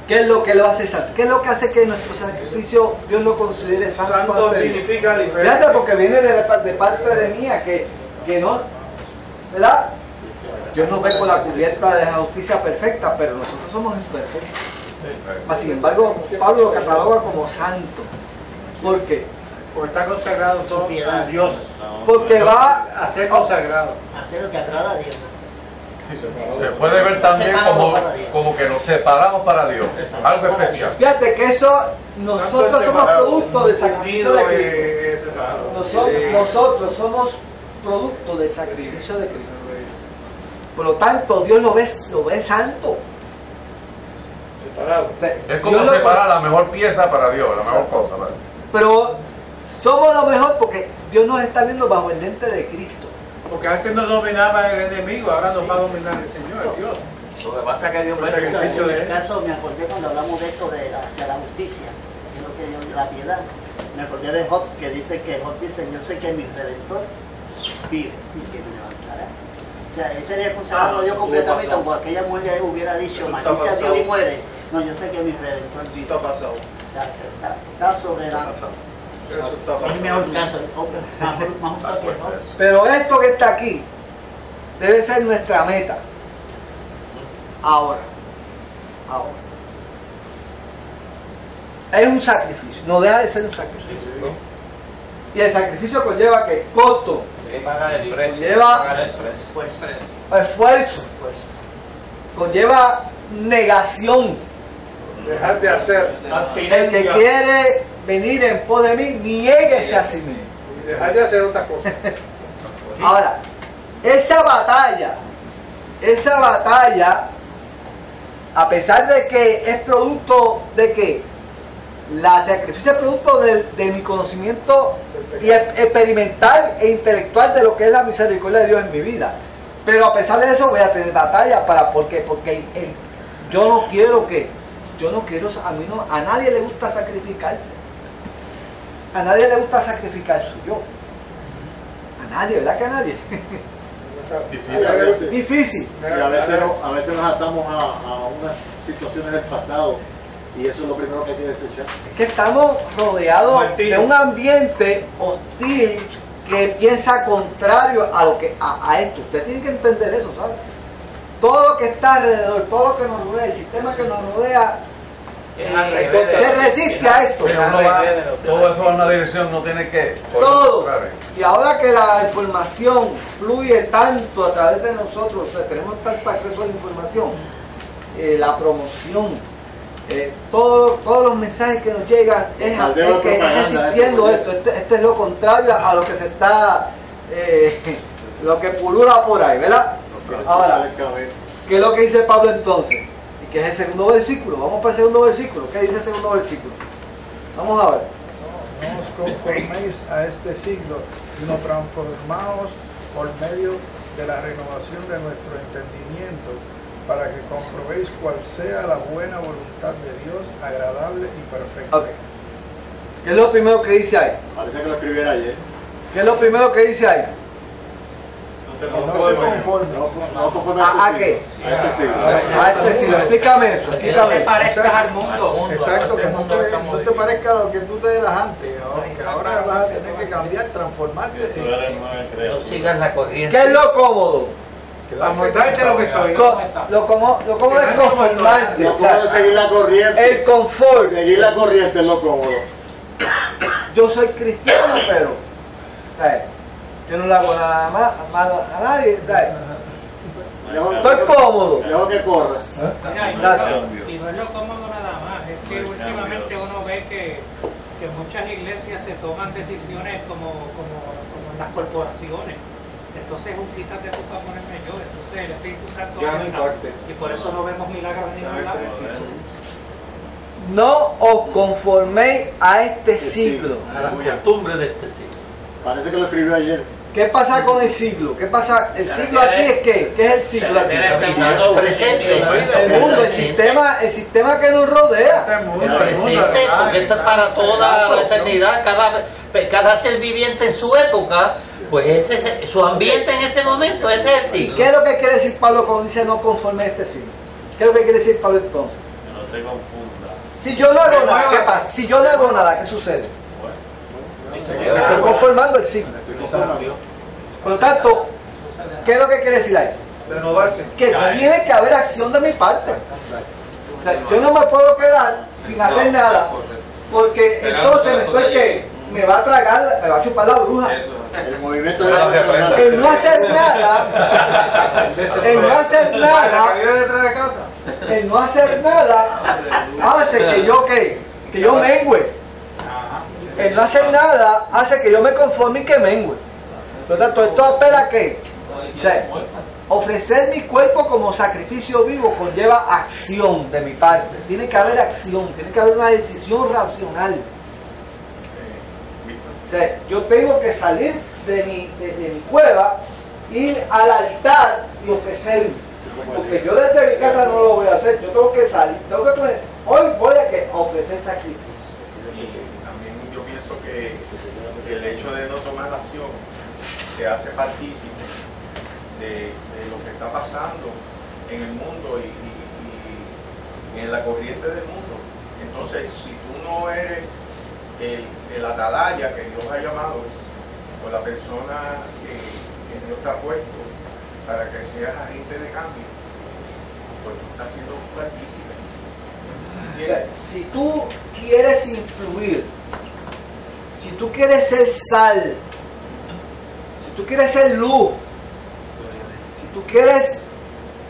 ¿Qué es lo que lo hace santo? ¿Qué es lo que hace que nuestro sacrificio Dios lo considere santo? Santo significa diferente. Fíjate, porque viene de parte de mía, que no, ¿verdad? Dios nos ve con la cubierta de la justicia perfecta, pero nosotros somos imperfectos. Mas, sin embargo, Pablo lo cataloga como santo. ¿Por qué? Porque está consagrado todo a Dios. Porque va a ser consagrado. Hacer lo que agrada a Dios. Se puede ver también como que nos separamos para Dios. Algo especial. Fíjate que eso, nosotros somos producto del sacrificio de Cristo. Nosotros somos producto del sacrificio de Cristo. Por lo tanto, Dios lo ve santo. Separado. Es como separar la mejor pieza para Dios, la mejor cosa. ¿Verdad? Pero somos lo mejor porque Dios nos está viendo bajo el lente de Cristo. Porque antes nos dominaba el enemigo, ahora nos va a dominar el Señor, el Dios. Lo que pasa es que Dios El sacrificio En de el Él. caso, me acordé cuando hablamos de esto hacia la justicia, que es lo que Dios, la piedad. Me acordé de Job, que dice que Job dice, yo sé que mi Redentor vive y que me levantará. O sea, él sería consagrado a Dios completamente, como aquella mujer hubiera dicho, Eso maldice está a Dios y pasado. muere. No, yo sé que mi Redentor vive. Está pasado. O sea, está sobre la... Eso está Es pasado. mejor caso, más justo que Job. Pero esto que está aquí debe ser nuestra meta. Ahora. Es un sacrificio, no deja de ser un sacrificio. Y el sacrificio conlleva que costo, que pagar el precio. Lleva- Pagar el precio. esfuerzo, conlleva negación. Dejar de hacer. El que quiere venir en pos de mí, niéguese a sí mismo. Y dejar de hacer otras cosas. Ahora, esa batalla, a pesar de que es producto de que la sacrificio es producto de mi conocimiento y experimental e intelectual de lo que es la misericordia de Dios en mi vida. Pero a pesar de eso voy a tener batalla porque yo no quiero, a nadie le gusta sacrificarse. A nadie le gusta sacrificar su yo. A nadie, ¿verdad que a nadie? Difícil. Y a veces nos atamos a unas situaciones del pasado y eso es lo primero que hay que desechar. Es que estamos rodeados de un ambiente hostil que piensa contrario a esto. Usted tiene que entender eso, ¿sabe? Todo lo que está alrededor, todo lo que nos rodea, el sistema que nos rodea, se resiste a esto. Todo eso va en una dirección, no tiene que... Todo. Y ahora que la información fluye tanto a través de nosotros, o sea, tenemos tanto acceso a la información, la promoción, todos los mensajes que nos llegan es resistiendo esto. Este es lo contrario a lo que se está, lo que pulula por ahí, ¿verdad? Ahora, ¿qué es lo que dice Pablo entonces? Y que es el segundo versículo. Vamos para el segundo versículo. ¿Qué dice el segundo versículo? Vamos a ver. No os conforméis a este siglo, sino transformaos por medio de la renovación de nuestro entendimiento, para que comprobéis cuál sea la buena voluntad de Dios, agradable y perfecta. Okay. ¿Qué es lo primero que dice ahí? Parece que lo escribiera ayer. ¿Qué es lo primero que dice ahí? No se conforme. No conforme ¿A qué? A este siglo. A este siglo. Explícame eso. Que no te parezcas al mundo. Exacto, que no te parezca lo que tú te eras antes. Que ahora vas a tener que cambiar, transformarte. No sigas la corriente. ¿Qué es lo cómodo? Amostrarte lo que estoy. Lo cómodo es conformarte. Lo cómodo es seguir la corriente. El confort. Seguir la corriente es lo cómodo. Yo soy cristiano, pero yo no le hago nada mal a nadie. Estoy cómodo. Dejo que corra. Y no es lo cómodo nada más, es que últimamente uno ve que muchas iglesias se toman decisiones como en las corporaciones. Entonces un quítate tú para ponerme yo. Entonces el Espíritu Santo y por eso no vemos milagros en ningún lado. No os conforméis a este siglo. A las costumbres de este siglo. Parece que lo escribió ayer. ¿Qué pasa con el siglo? ¿Qué pasa? El siglo aquí es ¿qué? ¿Qué es el siglo aquí? Presente. El mundo, el sistema que nos rodea. El presente, porque esto es para toda la eternidad. Cada ser viviente en su época, pues su ambiente en ese momento, ese es el siglo. ¿Qué es lo que quiere decir Pablo cuando dice no conforme a este siglo? ¿Qué es lo que quiere decir Pablo entonces? Que no te confunda. Si yo no hago nada, ¿qué pasa? Si yo no hago nada, ¿qué sucede? Me estoy conformando el siglo. Por lo tanto, ¿qué es lo que quiere decir ahí? Renovarse. Que tiene que haber acción de mi parte. O sea, yo no me puedo quedar sin hacer nada, porque entonces me va a tragar, me va a chupar la bruja. El movimiento de El no hacer nada, el no hacer nada hace que yo mengüe. El no hacer nada hace que yo me conforme y que mengüe. Por lo tanto, esto apela a qué? O sea, ofrecer mi cuerpo como sacrificio vivo conlleva acción de mi parte. Tiene que haber acción, tiene que haber una decisión racional. O sea, yo tengo que salir de mi cueva, ir al altar y ofrecerme. Porque yo desde mi casa no lo voy a hacer. Yo tengo que salir. Hoy voy a ofrecer sacrificio. Y también yo pienso que el hecho de no tomar acción te hace partícipe de lo que está pasando en el mundo y en la corriente del mundo. Entonces, si tú no eres el atalaya que Dios ha llamado, o la persona que Dios te ha puesto para que seas agente de cambio, pues tú estás siendo partícipe. O sea, si tú quieres influir, si tú quieres ser sal, si tú quieres ser luz, si tú quieres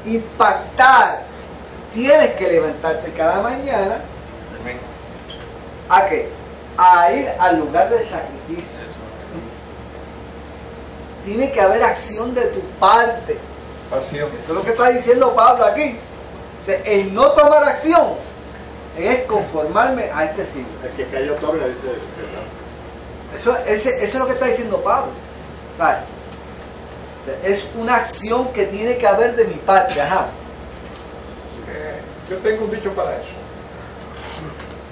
impactar, tienes que levantarte cada mañana. ¿A qué? a ir al lugar del sacrificio. Tiene que haber acción de tu parte. Eso es lo que está diciendo Pablo aquí. O sea, el no tomar acción es conformarme a este siglo. El que cayó otorga, dice. Eso es lo que está diciendo Pablo. ¿Sabes? O sea, es una acción que tiene que haber de mi parte. Ajá. Yo tengo un dicho para eso.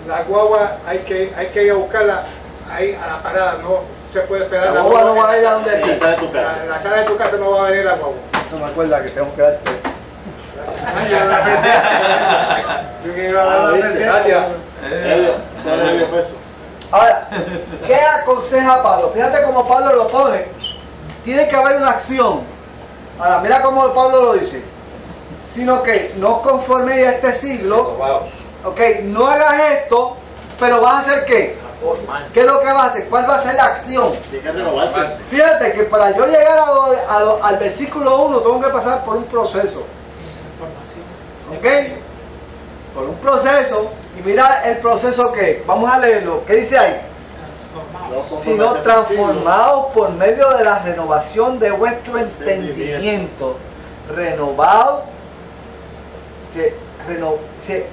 La guagua hay que ir a buscarla ahí a la parada, no se puede esperar. La guagua no va a ir a donde En la sala de tu casa. La sala de tu casa no va a venir la guagua. Eso me acuerda que tengo que darte. Gracias. Medio peso. Ahora, ¿qué aconseja Pablo? Fíjate cómo Pablo lo pone. Tiene que haber una acción. Ahora, mira cómo Pablo lo dice. Sino que no conforme a este siglo. Ok, no hagas esto, pero vas a hacer ¿qué? ¿Qué es lo que vas a hacer? ¿Cuál va a ser la acción? Fíjate que para yo llegar al versículo 1 tengo que pasar por un proceso. ¿Ok? Por un proceso. Y mira el proceso que, vamos a leerlo. ¿Qué dice ahí? Sino transformados por medio de la renovación de vuestro entendimiento. Renovados.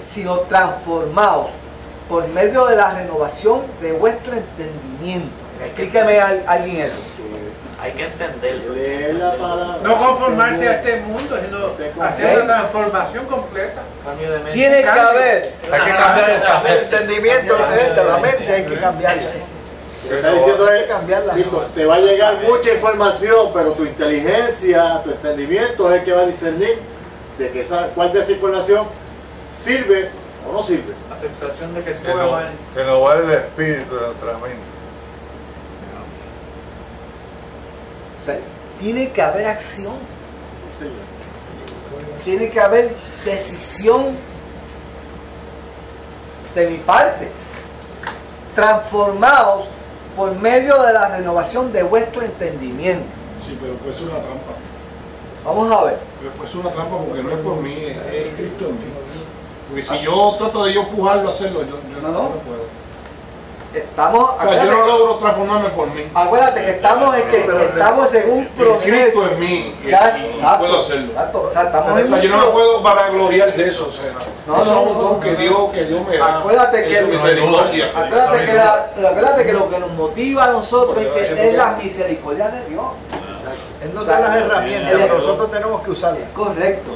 Sino transformados por medio de la renovación de vuestro entendimiento. Explícame a alguien eso. Hay que entenderlo. No conformarse a este mundo, sino hacer una transformación completa. Tiene que haber. Hay que cambiar el El cassette. entendimiento de la mente, hay que cambiarla. Lo que está diciendo es Cristo, te va a llegar mucha información, pero tu inteligencia, tu entendimiento es el que va a discernir de que cuál de esa información sirve o no sirve. Aceptación de que tú Renovar el espíritu de nuestra mente. O sea, tiene que haber acción. Tiene que haber decisión de mi parte. Transformados por medio de la renovación de vuestro entendimiento. Sí, pero puede ser una trampa. Vamos a ver. Pero puede ser una trampa porque no es por mí, es Cristo en mí. Porque si yo trato de yo empujarlo a hacerlo, yo no puedo. Estamos, O sea, yo no logro transformarme por mí. Acuérdate que estamos en un proceso. Cristo en mí y puedo hacerlo. Exacto, o sea, estamos en O sea, yo no me puedo vanagloriar de eso. O sea, eso es un don que Dios me da. Acuérdate que, Eso es misericordia. acuérdate que lo que nos motiva a nosotros es la misericordia de Dios. Él nos da las herramientas, pero nosotros tenemos que usarlas. Correcto.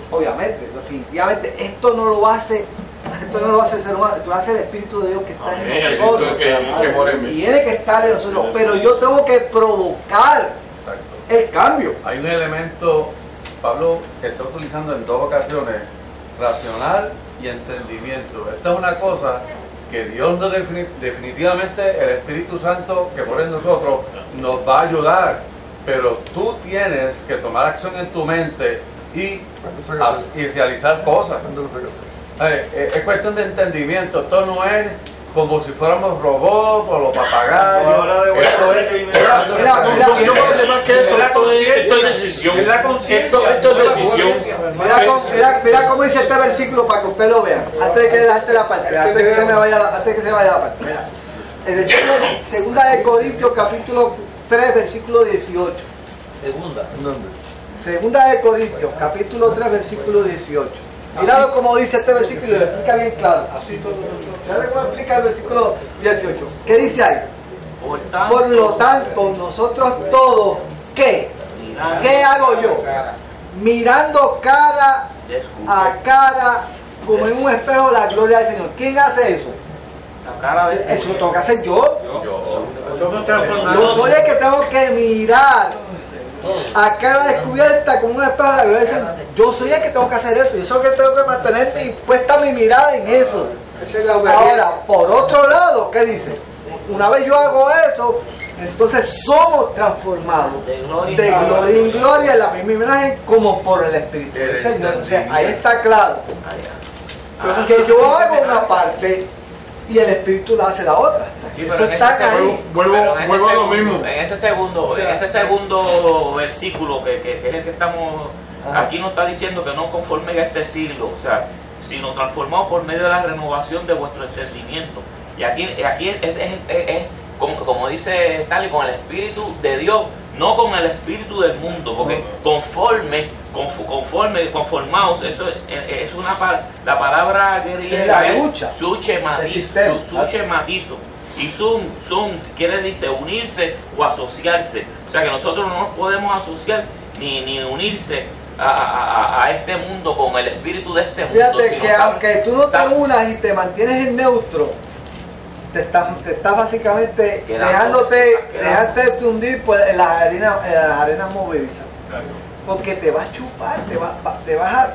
Obviamente, definitivamente, esto no lo hace el ser humano, esto lo hace el Espíritu de Dios que está en nosotros. Tiene que estar en nosotros, pero yo tengo que provocar el cambio. Hay un elemento, Pablo, que está utilizando en dos ocasiones, racional y entendimiento. Esta es una cosa que Dios nos definitivamente, el Espíritu Santo que pone en nosotros, nos va a ayudar, pero tú tienes que tomar acción en tu mente y realizar cosas. Es cuestión de entendimiento. Esto no es como si fuéramos robots o los papagayos. Esto es decisión. Esto es decisión. Mira cómo dice este versículo para que usted lo vea. Antes de que dejarte la parte, antes de que se vaya la parte. Mira. El versículo 2 de Corintios capítulo 3 versículo 18. Segunda de Corintios capítulo 3 versículo 18. Míralo como dice este versículo y lo explica bien claro. Mira cómo explica el versículo 18. ¿Qué dice ahí? Por lo tanto, nosotros todos, ¿qué? ¿Qué hago yo? Mirando cara a cara, como en un espejo, la gloria del Señor. ¿Quién hace eso? Eso lo tengo que hacer yo. Yo soy el que tengo que mirar a cara descubierta como un espejo de la gloria del Señor. Yo soy el que tengo que hacer eso. Yo soy el que tengo que mantener puesta mi mirada en eso. Ahora, por otro lado, ¿qué dice? Una vez yo hago eso, entonces somos transformados de gloria en gloria en la misma imagen como por el Espíritu del Señor. O sea, ahí está claro que yo hago una parte y el Espíritu hace la otra. Sí, eso está ahí. Vuelvo a lo mismo. En ese segundo versículo que es el que estamos aquí, nos está diciendo que no conforme a este siglo. O sea, sino transformados por medio de la renovación de vuestro entendimiento. Y aquí es como dice Stanley, con el Espíritu de Dios, no con el espíritu del mundo, porque conformados, eso es la palabra griega es suchematizo. Y sun quiere decir unirse o asociarse. O sea que nosotros no nos podemos asociar ni unirse a este mundo con el espíritu de este mundo. Fíjate que aunque tú no te unas y te mantienes en neutro, te estás básicamente dejándote hundir en las arenas movedizas. Porque te vas a chupar, te vas a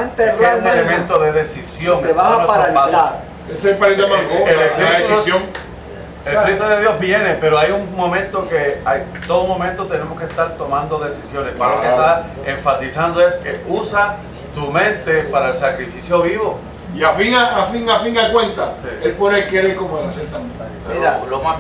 enterrar. Es un elemento de decisión. Te vas a paralizar. Es el paradigma de la decisión. El Espíritu de Dios viene, pero hay un momento todo momento tenemos que estar tomando decisiones. Para lo que está enfatizando es que usa tu mente para el sacrificio vivo. Y a fin de cuenta, él pone el querer como el hacer también. Mira, lo más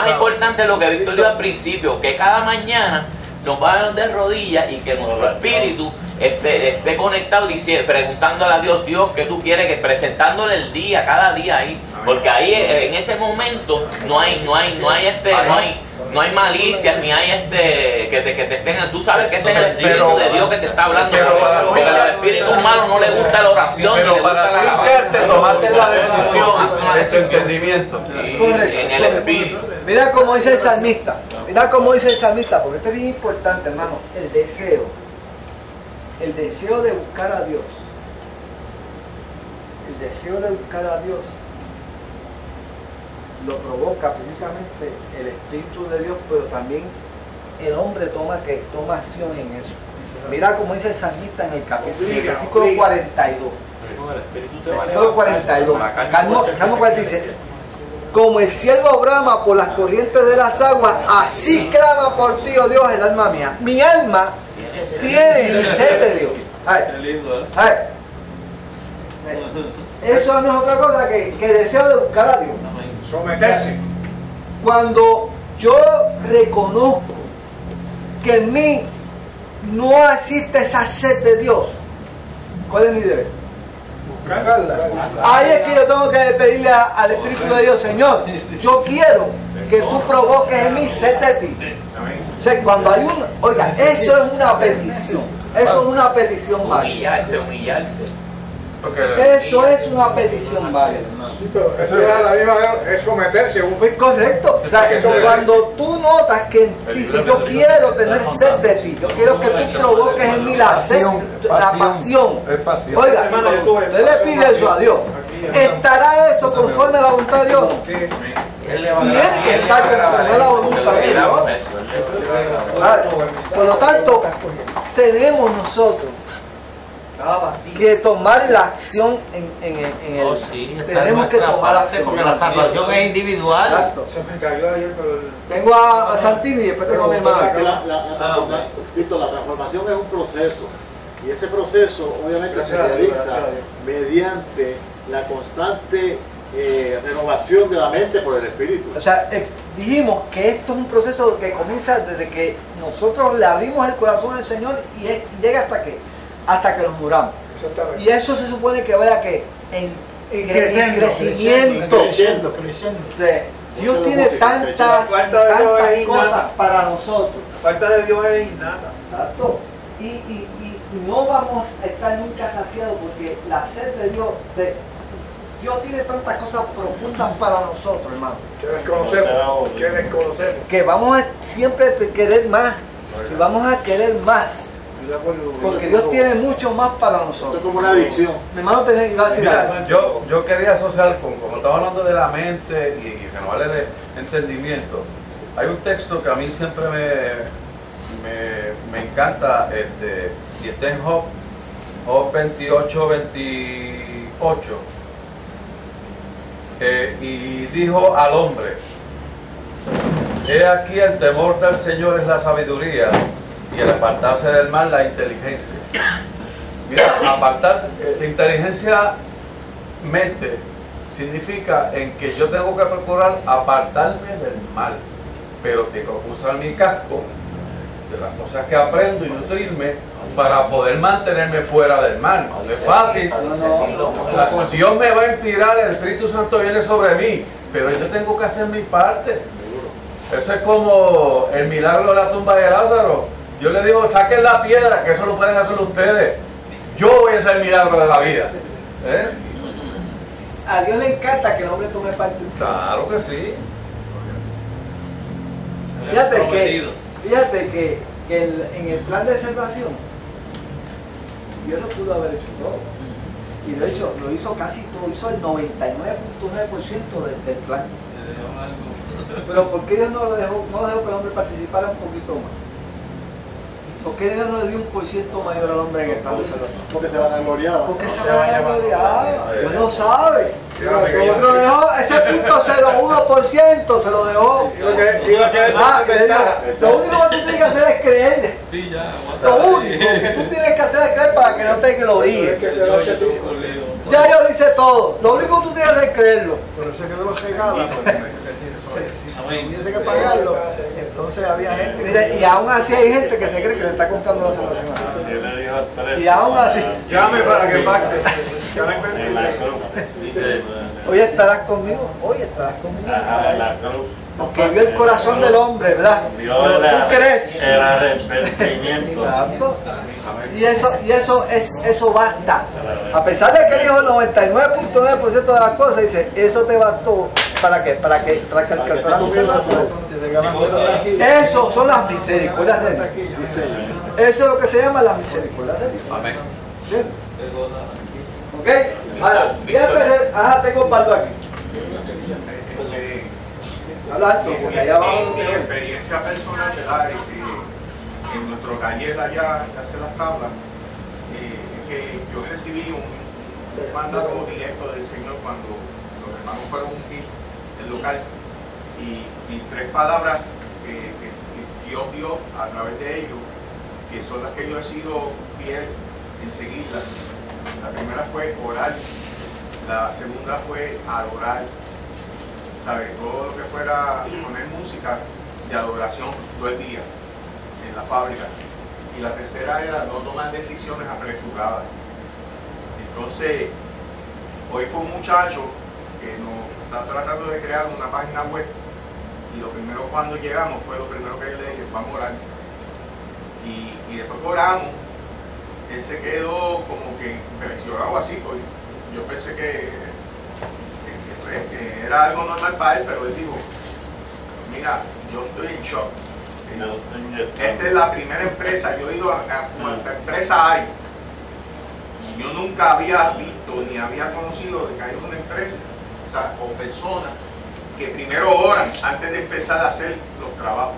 importante es lo que Víctor dijo al principio, que cada mañana nos vayamos de rodillas y que nuestro espíritu esté conectado preguntándole a Dios, ¿qué tú quieres? Que presentándole el día, cada día ahí, porque ahí en ese momento no hay malicias, ni hay que te estén, tú sabes que ese es el espíritu de Dios que te está hablando, porque a los espíritus malos no les gusta la oración, pero ni les gusta la alabanza, tomarte la decisión, ese entendimiento en el espíritu. Mira cómo dice el salmista, porque esto es bien importante, hermano, el deseo de buscar a Dios, lo provoca precisamente el Espíritu de Dios, pero también el hombre toma acción en eso. Mira cómo dice el salmista en el capítulo, versículo 42. Versículo 42. Salmo 40 dice: como el ciervo brama por las corrientes de las aguas, así clama por ti, oh Dios, el alma mía. Mi alma tiene sed de Dios. Eso no es otra cosa que deseo de buscar a Dios. Someterse. Cuando yo reconozco que en mí no existe esa sed de Dios, ¿cuál es mi deber? Buscarla. Ahí es que yo tengo que pedirle al Espíritu de Dios: Señor, yo quiero que tú provoques en mí sed de ti. O sea, cuando hay oiga, eso es una petición. Eso es una petición válida. Humillarse. Eso es una petición válida. Eso es a la misma vez someterse. Correcto. O sea, cuando tú notas que en ti, si yo quiero tener sed de ti, yo quiero que tú provoques en mí la sed, la pasión. Oiga, usted le pide eso a Dios. ¿Estará eso conforme a la voluntad de Dios? Tiene que estar conforme a la voluntad de Dios. Por lo tanto, tenemos nosotros que tomar la acción en el. Tenemos que tomar la acción. Porque la salvación es individual. Exacto. Se me cayó ayer, pero tengo a Santini y después tengo a mi hermano. La transformación es un proceso. Y ese proceso obviamente se realiza mediante la constante renovación de la mente por el Espíritu. O sea, dijimos que esto es un proceso que comienza desde que nosotros le abrimos el corazón al Señor y llega hasta que nos muramos. Exactamente. Y eso se supone que vaya en crecimiento. Creciendo. O sea, Dios tiene tantas cosas para nosotros. La falta de Dios es innata. Exacto. Y no vamos a estar nunca saciados, porque la sed de Dios, Dios tiene tantas cosas profundas para nosotros, hermano. Que desconocemos. Que vamos a siempre querer más. Si vamos a querer más. Porque Dios tiene mucho más para nosotros. Esto es como una adicción. Mi hermano iba a decir algo. Yo quería asociar como estamos hablando de la mente y renovar el entendimiento. Hay un texto que a mí siempre me encanta, y está en Job 28:28. Y dijo al hombre: he aquí el temor del Señor es la sabiduría, y el apartarse del mal la inteligencia. Mira, la inteligencia mente significa en que yo tengo que procurar apartarme del mal, pero tengo que usar mi casco de las cosas que aprendo y nutrirme para poder mantenerme fuera del mal. No es fácil. Dios me va a inspirar, el Espíritu Santo viene sobre mí, pero yo tengo que hacer mi parte. Eso es como el milagro de la tumba de Lázaro. Yo le digo, saquen la piedra, que eso lo pueden hacer ustedes. Yo voy a hacer el milagro de la vida. A Dios le encanta que el hombre tome parte. Claro que sí. Fíjate que en el plan de salvación, Dios lo pudo haber hecho todo. Y de hecho lo hizo casi todo, hizo el 99.9% del plan. Pero ¿por qué Dios no dejó que el hombre participara un poquito más? ¿Por qué Dios no le dio un % mayor al hombre en el plan de salvación? Porque se vanagloriaba. Porque se vanagloriaba. Dios lo sabe. Lo dejó, ese .01% se lo dejó. Lo único que tú tienes que hacer es creer. Sí, ya. Lo único que tú tienes que hacer es creer para que no te gloríes. Ya yo hice todo. Lo único que tú tienes que hacer es creerlo. Pero se quedó regala. Si hubiese que pagarlo, entonces había gente. Mira, y aún así hay gente que se cree que le está contando la salvación. Y aún así. Llame para que pacte. Hoy estarás conmigo. Hoy estarás conmigo. Porque vio el corazón del hombre, ¿verdad? ¿Tú crees? El arrepentimiento. Exacto. Y eso basta. A pesar de que dijo el 99.9% de las cosas, dice, eso te bastó. ¿Para qué? Para que alcanzarás mi salvación. Eso son las misericordias de Dios. Eso es lo que se llama las misericordias de Dios. Amén. ¿Bien? ¿Ok? Ahora, fíjate, tengo un paldo aquí. Habla alto, porque allá abajo. Mi experiencia personal, ¿verdad? En nuestro taller allá, que hace las tablas, es que yo recibí un mandato directo del Señor cuando los hermanos fueron a ungir el local y 3 palabras que Dios dio a través de ellos, que son las que yo he sido fiel en seguirlas. La primera fue orar, la segunda fue adorar. ¿Sabes? Todo lo que fuera poner música de adoración todo el día en la fábrica. Y la tercera era no tomar decisiones apresuradas. Entonces, hoy fue un muchacho que nos está tratando de crear una página web y lo primero cuando llegamos fue lo primero que yo le dije, vamos a orar. Y después que oramos, él se quedó como que impresionado así, pues yo pensé que era algo normal para él, pero él dijo, mira, yo estoy en shock. Esta es la primera empresa, yo he ido a cuánta empresa hay. Y yo nunca había visto ni había conocido de que hay una empresa o personas que primero oran antes de empezar a hacer los trabajos.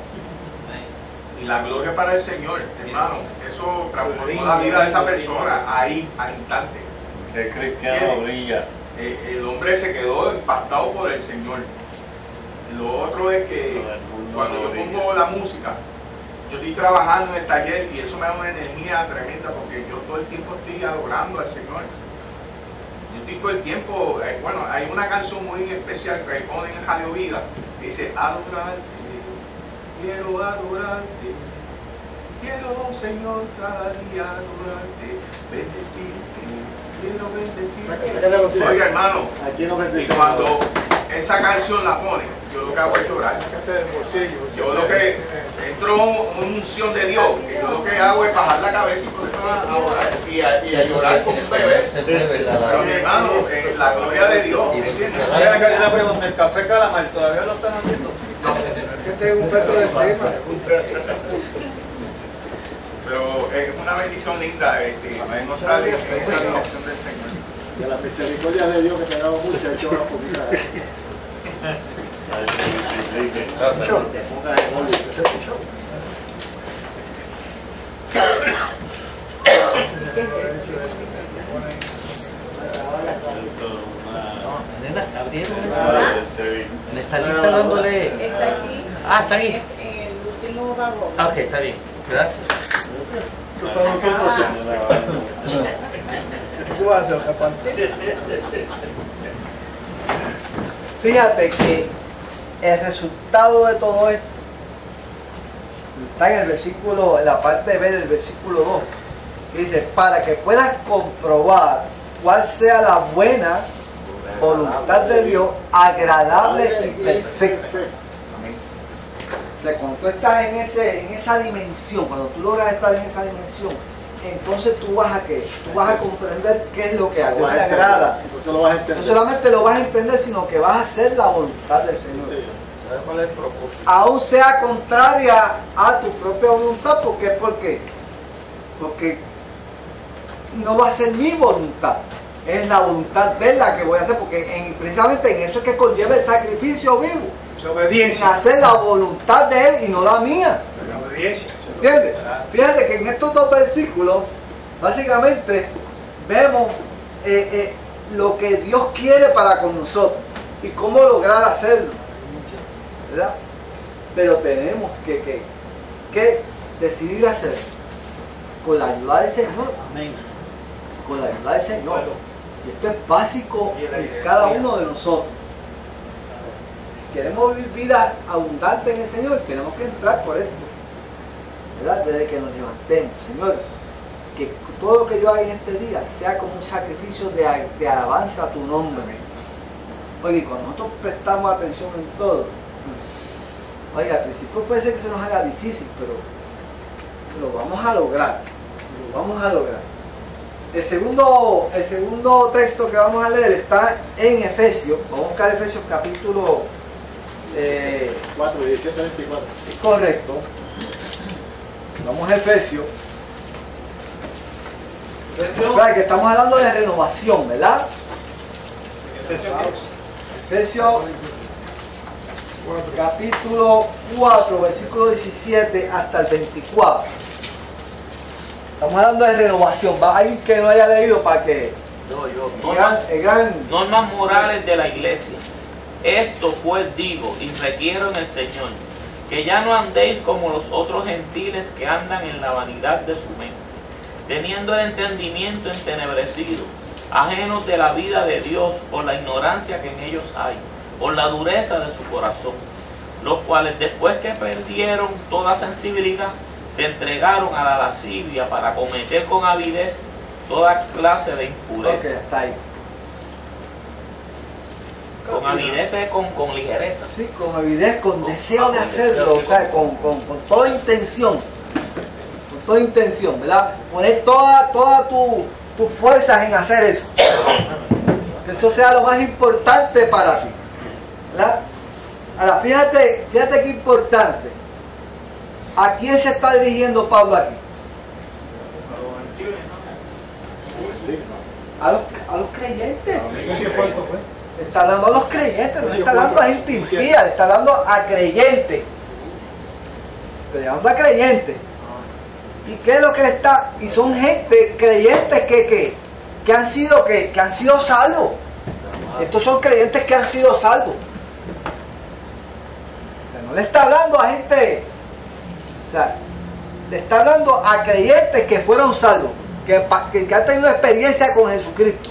Y la gloria para el Señor, hermano, eso transformó la vida de esa persona ahí, al instante. El cristiano brilla. El hombre se quedó impactado por el Señor. Lo otro es que cuando yo pongo la música, yo estoy trabajando en el taller y eso me da una energía tremenda porque yo todo el tiempo estoy adorando al Señor. Yo estoy todo el tiempo, bueno, hay una canción muy especial que ponen en Radio Vida que dice, adorarte, quiero adorarte, quiero, Señor, cada día adorarte, bendecirte, quiero bendecirte. Oiga, hermano, y cuando esa canción la ponen, yo lo que hago es llorar. Yo lo que entro en una unción de Dios, que yo lo que hago es bajar la cabeza y ponerme a orar y a llorar como un bebé. Pero mi hermano, la gloria de Dios. El café calamar, ¿todavía lo están haciendo? No. Este es un peso de encima. Pero es una bendición linda mostrar esa dirección del Señor. Y a la misericordia de Dios que te ha dado mucha, hecho una poquita. Nena, Gabriel, ¿me está dándole? Está aquí. Ah, está aquí. En el último vagón. Ah, ok, está bien. Gracias. Fíjate que el resultado de todo esto está en el versículo, en la parte B del versículo 2, que dice, para que puedas comprobar cuál sea la buena voluntad de Dios, agradable y perfecta. O sea, cuando tú estás en esa dimensión, cuando tú logras estar en esa dimensión, entonces tú vas a comprender qué es lo que a Dios le agrada. No solamente lo vas a entender, sino que vas a hacer la voluntad del Señor. ¿Sabes cuál es el propósito? Aún sea contraria a tu propia voluntad. ¿Por qué? Porque no va a ser mi voluntad, es la voluntad de Él la que voy a hacer, porque precisamente en eso es que conlleva el sacrificio vivo. La obediencia. En hacer la voluntad de Él y no la mía. La obediencia. ¿Entiendes? Fíjate que en estos dos versículos, básicamente, vemos lo que Dios quiere para con nosotros y cómo lograr hacerlo, ¿verdad? Pero tenemos que decidir hacerlo con la ayuda del Señor. Amén. Con la ayuda del Señor. Y esto es básico en cada uno de nosotros. Si queremos vivir vida abundante en el Señor, tenemos que entrar por esto, ¿verdad? Desde que nos levantemos, Señor, que todo lo que yo haga en este día sea como un sacrificio de alabanza a tu nombre. Oye, cuando nosotros prestamos atención en todo, oiga, al principio puede ser que se nos haga difícil, pero lo vamos a lograr. Lo vamos a lograr. El segundo texto que vamos a leer está en Efesios. Vamos a buscar Efesios capítulo 4, 17, 24. Correcto. Vamos a Efesios. Recuerda que estamos hablando de renovación, ¿verdad? Efesios capítulo 4, versículo 17 hasta el 24. Estamos hablando de renovación. Va alguien que no haya leído para que... Normas morales de la iglesia. Esto pues digo y requiero en el Señor, que ya no andéis como los otros gentiles que andan en la vanidad de su mente, teniendo el entendimiento entenebrecido, ajenos de la vida de Dios por la ignorancia que en ellos hay, por la dureza de su corazón, los cuales después que perdieron toda sensibilidad, se entregaron a la lascivia para cometer con avidez toda clase de impureza. Okay, está ahí. Con avidez es con ligereza. Sí, con avidez, con deseo de hacerlo, o sea, con toda intención. Con toda intención, ¿verdad? Poner todas tus fuerzas en hacer eso. Que eso sea lo más importante para ti, ¿verdad? Ahora, fíjate qué importante. ¿A quién se está dirigiendo Pablo aquí? A los creyentes. Está hablando a los creyentes, no está hablando a gente impía, le está hablando a creyentes. Está hablando a creyentes. ¿Y qué es lo que está? Y son gente, creyentes que han sido salvos. Estos son creyentes que han sido salvos. O sea, no le está hablando a gente, o sea, le está hablando a creyentes que fueron salvos, que han tenido una experiencia con Jesucristo.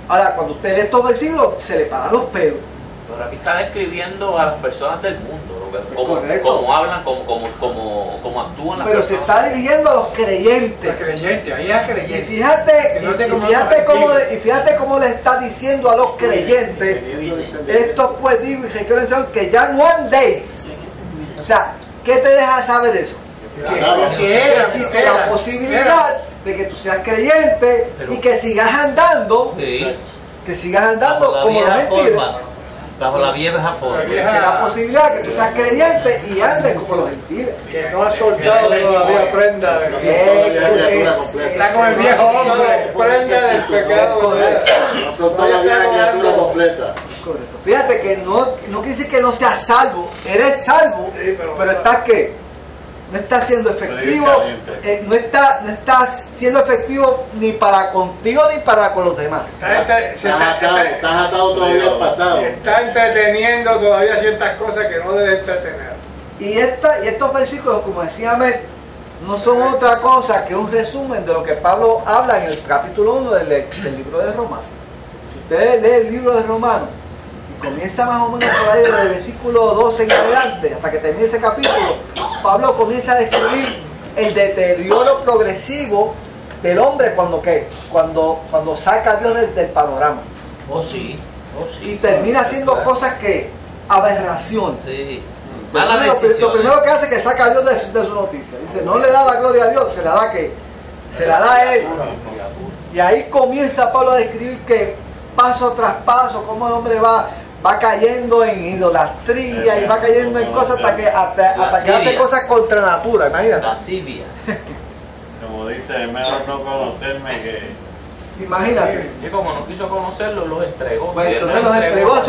Ahora, cuando usted lee estos versículos, se le paran los pelos. Pero aquí está describiendo a las personas del mundo, cómo hablan, cómo actúan las Pero personas. se está dirigiendo a los creyentes. Ahí a creyentes. Y fíjate cómo le está diciendo a los creyentes, esto pues digo y requiero que ya no andéis. O sea, ¿qué te deja saber eso? Que existe la posibilidad de que tú seas creyente y que sigas andando, como los gentiles. Bajo la vieja forma. La posibilidad de que tú seas creyente y andes como los gentiles. Que no has soltado todavía prenda de está con el viejo hombre, prenda del pecado. No has soltado la vieja criatura completa. Correcto. Fíjate que no quiere decir que no seas salvo, eres salvo, pero estás que no está siendo efectivo, no está siendo efectivo ni para contigo ni para con los demás. Estás atado todavía al pasado. Está entreteniendo todavía ciertas cosas que no debe entretener. Y estos versículos, como decía Ahmed, no son otra cosa que un resumen de lo que Pablo habla en el capítulo 1 del libro de Romanos. Si usted lee el libro de Romanos, comienza más o menos por ahí desde el versículo 12 en adelante, hasta que termine ese capítulo, Pablo comienza a describir el deterioro progresivo del hombre cuando saca a Dios del panorama. Oh sí. Y termina haciendo cosas que aberración. Sí. Lo primero que hace es que saca a Dios de su noticia. Dice, no le da la gloria a Dios, se la da que se la da a él. Y ahí comienza Pablo a describir que paso tras paso, cómo el hombre va cayendo en idolatría y va cayendo en cosas hasta que hace cosas contra natura, imagínate. Lascivia. Como dice, es mejor no conocerme que... Imagínate. Y como no quiso conocerlos, los entregó. Pues entonces los entregó a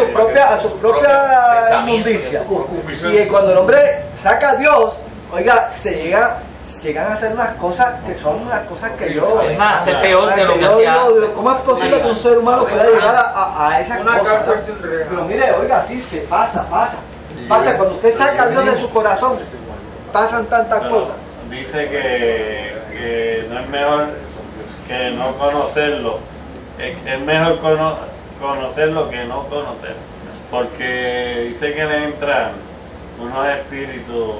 su propia inmundicia. Y cuando el hombre saca a Dios, oiga, llegan a hacer unas cosas que son unas cosas que yo... Es más, es peor que lo que hacía. ¿Cómo es posible que un ser humano pueda llegar a esas cosas? Pero mire, oiga, sí, se pasa. Cuando usted saca a Dios de su corazón, pasan tantas cosas. Dice que no es mejor que no conocerlo. Es mejor conocerlo que no conocer. Porque dice que le entran unos espíritus...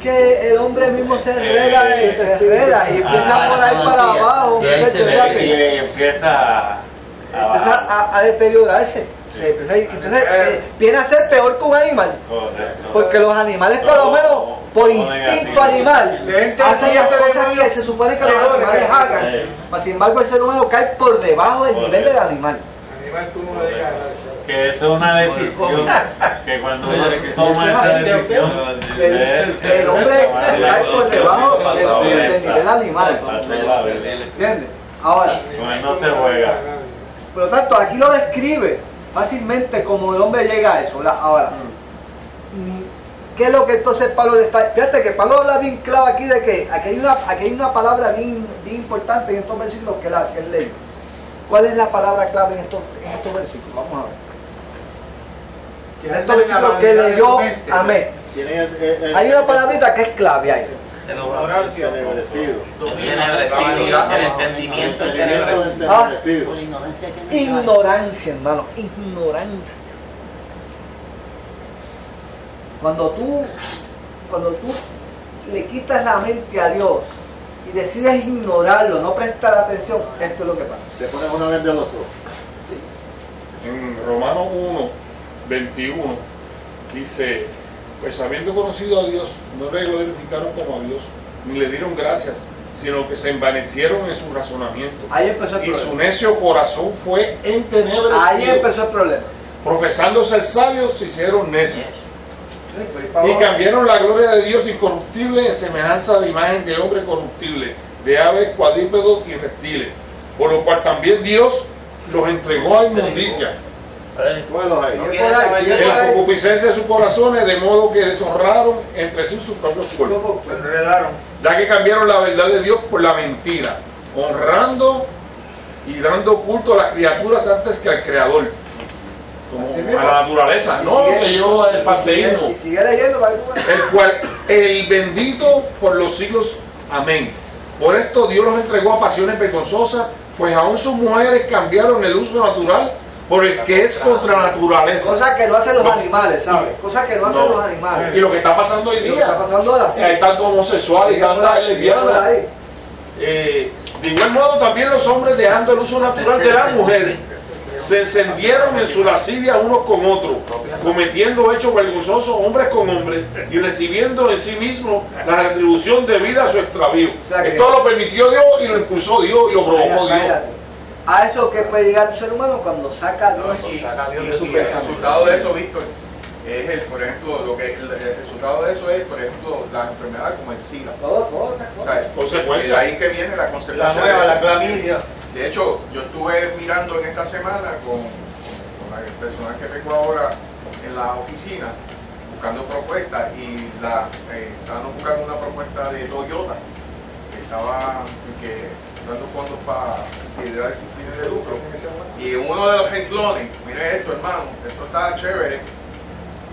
Que el hombre mismo se enreda y empieza por ahí para abajo y empieza a deteriorarse. Entonces viene a ser peor que un animal. Porque los animales, por lo menos por instinto animal, hacen las cosas que se supone que los animales hagan. Sin embargo, el ser humano cae por debajo del nivel del animal. Que eso es una decisión, que cuando uno toma esa decisión, el hombre cae por debajo del nivel animal. ¿Entiendes? Ahora, no se juega. Por lo tanto, aquí lo describe fácilmente como el hombre llega a eso. Ahora, ¿qué es lo que entonces Pablo le está...? Fíjate que Pablo habla bien claro aquí de que aquí hay una palabra bien importante en estos versículos que él lee. ¿Cuál es la palabra clave en estos versículos? Vamos a ver. En estos versículos que leyó Amén. Hay una palabrita que es clave ahí. El entendimiento entenebrecido. Ignorancia, hermano, ignorancia. Cuando tú le quitas la mente a Dios y decides ignorarlo, no prestar atención, esto es lo que pasa. Te pones una venda a los ojos. En Romanos 1, 21, dice, pues habiendo conocido a Dios, no le glorificaron como a Dios, ni le dieron gracias, sino que se envanecieron en su razonamiento. Ahí empezó el problema. Y su necio corazón fue entenebrecido. Ahí empezó el problema. Profesando ser sabios, se hicieron necios. Y cambiaron la gloria de Dios incorruptible en semejanza de imagen de hombre corruptible, de aves, cuadrúpedos y reptiles. Por lo cual también Dios los entregó a inmundicia. En la concupiscencia de sus corazones, de modo que deshonraron entre sí sus propios cuerpos. Ya que cambiaron la verdad de Dios por la mentira, honrando y dando culto a las criaturas antes que al Creador. Como a la naturaleza, no que yo el panteísmo. Y sigue leyendo para que tú veas. El cual, el bendito por los siglos, amén. Por esto Dios los entregó a pasiones vergonzosas, pues aún sus mujeres cambiaron el uso natural por el que es contra naturaleza. Cosa que no hacen los animales, ¿sabes? Cosa que no hacen los animales. Y lo que está pasando hoy día. Está pasando ahora sí. Hay tanto homosexual y tanta lesbiana. De igual modo también los hombres, dejando el uso natural de las mujeres, se encendieron en su lascivia unos con otros, cometiendo hechos vergonzosos hombres con hombres y recibiendo en sí mismos la retribución debida a su extravío. O sea, esto lo permitió Dios y lo impulsó Dios y lo provocó Dios. A eso que puede llegar un ser humano cuando saca a Dios y el resultado de eso, Víctor, es por ejemplo, el resultado de eso es, por ejemplo, la enfermedad como el SIDA. Consecuencia. De ahí que viene la conservación. La clamidia. De hecho, yo estuve mirando en esta semana con el personal que tengo ahora en la oficina, buscando propuestas y estaban buscando una propuesta de Toyota que estaba dando fondos para actividades sin fines de lucro. Y uno de los renglones, mire esto hermano, esto está chévere,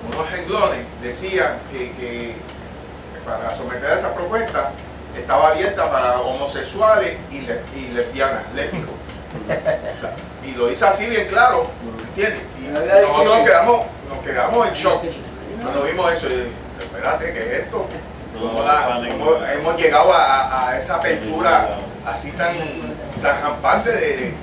uno de los renglones decía que para someter a esa propuesta estaba abierta para homosexuales y lesbianas, lésbicos. Y lo dice así bien claro. ¿entiendes? Y nosotros nos quedamos en shock cuando vimos eso. Y, espérate, ¿qué es esto? ¿Cómo hemos llegado a esa apertura así tan rampante de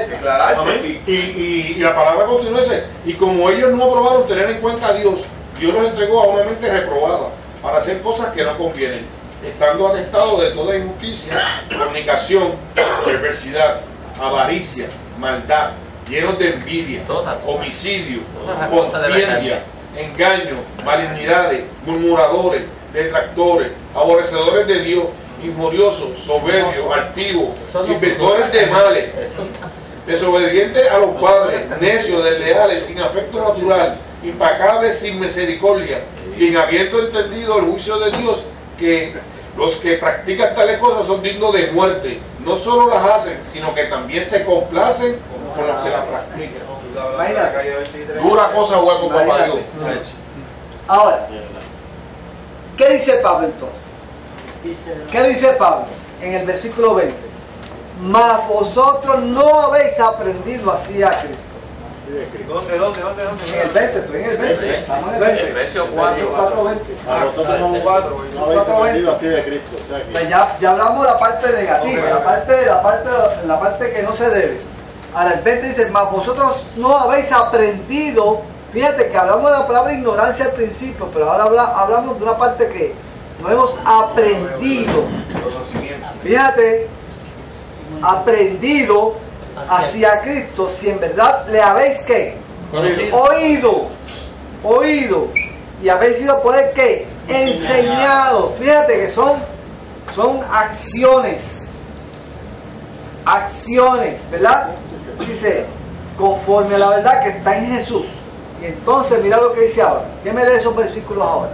declararse? Sí. Y la palabra continúa ese. Y como ellos no aprobaron tener en cuenta a Dios, Dios los entregó a una mente reprobada para hacer cosas que no convienen, estando atestados de toda injusticia, fornicación, perversidad, avaricia, maldad, llenos de envidia, homicidio, contienda, engaño, malignidades, murmuradores, detractores, aborrecedores de Dios, injuriosos, soberbios, altivos, inventores de males, desobedientes a los padres, necios, desleales, sin afecto natural, implacables, sin misericordia, quien habiendo entendido el juicio de Dios, que los que practican tales cosas son dignos de muerte, no solo las hacen, sino que también se complacen con los que las practican. Dura cosa, hueco, papá Dios. Ahora, ¿qué dice Pablo entonces? ¿Qué dice Pablo en el versículo 20? Mas vosotros no habéis aprendido así a Cristo. ¿Dónde? En el 20, estoy en el 20. Estamos en el 20. Efesios 4, 20. A vosotros no habéis aprendido así de Cristo. O sea, ya hablamos de la parte negativa, la parte que no se debe. Ahora el 20 dice, mas vosotros no habéis aprendido. Fíjate que hablamos de la palabra ignorancia al principio, pero ahora hablamos de una parte que no hemos aprendido. Fíjate, aprendido hacia Cristo, si en verdad le habéis ¿qué? Oído. Y habéis sido por él ¿qué? Enseñado. Fíjate que son acciones, ¿verdad? Dice, conforme a la verdad que está en Jesús. Y entonces mira lo que dice ahora. ¿Quién me lee esos versículos ahora?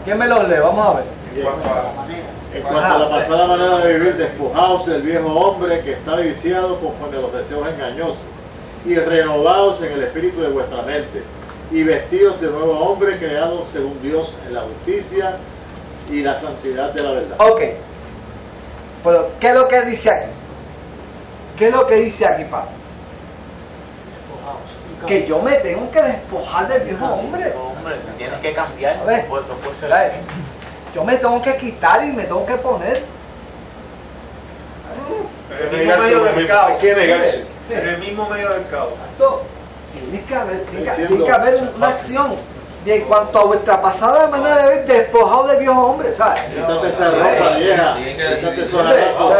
¿Quién me los lee? Vamos a ver. En cuanto a la pasada manera de vivir, despojaos del viejo hombre que está viciado conforme a los deseos engañosos, y renovaos en el espíritu de vuestra mente, y vestidos de nuevo hombre creado según Dios en la justicia y la santidad de la verdad. Ok. Pero, ¿qué es lo que dice aquí? ¿Qué es lo que dice aquí, Pablo? Que yo me tengo que despojar del viejo hombre. Hombre, tienes que cambiar. A ver, yo me tengo que quitar y me tengo que poner. En el mismo medio del caos. Hay que negarse. En el mismo medio del caos. Tiene que haber una acción. Y en cuanto a vuestra pasada manera de haber despojado del viejo hombre, ¿sabes? Quítate esa ropa vieja. Quítate esos harapos.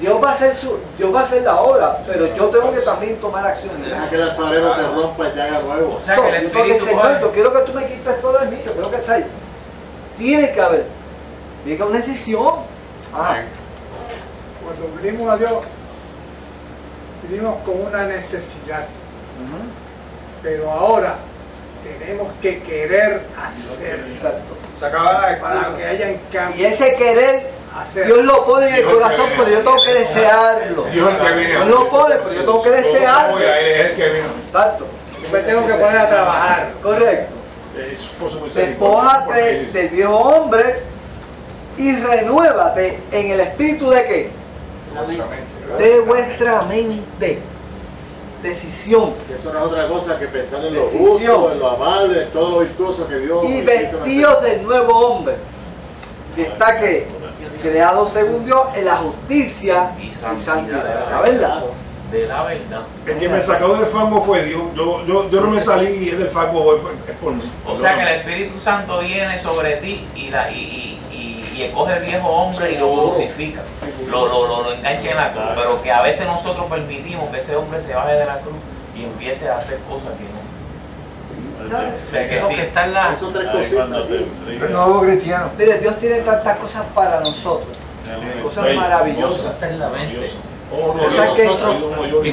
Dios va a hacer la obra, pero yo tengo que también tomar acción. Deja que el alfarero te rompa y te haga nuevo. O sea, que el yo tengo que, Señor, yo quiero que tú me quites todo de mí, yo creo que ¿sabes? Tiene que haber una decisión. Cuando venimos a Dios, venimos con una necesidad. Pero ahora tenemos que querer hacer. Exacto. Se acaba la excusa. Para que hayan cambios. Y ese querer, Dios lo pone en el corazón, pero yo tengo que desearlo. Dios lo pone, pero yo tengo que desearlo. Exacto. Yo me tengo que poner a trabajar. Correcto. Despójate del viejo hombre y renuévate en el espíritu de ¿qué? De vuestra mente. Decisión. Eso no es otra cosa que pensar en lo justo, en lo amable, en todo lo virtuoso que Dios. Y vestidos del nuevo hombre, que está que creado según Dios en la justicia y santidad. La verdad. De la verdad. El que me sacó del fango fue Dios. Yo no me salí del fango, es por mí. O sea que el Espíritu Santo viene sobre ti y coge el viejo hombre y lo crucifica, lo engancha en la cruz, pero que a veces nosotros permitimos que ese hombre se baje de la cruz y empiece a hacer cosas que no. O sea que sí. Son tres cositas. El nuevo cristiano. Mire, Dios tiene tantas cosas para nosotros, cosas maravillosas. Está en la mente. Es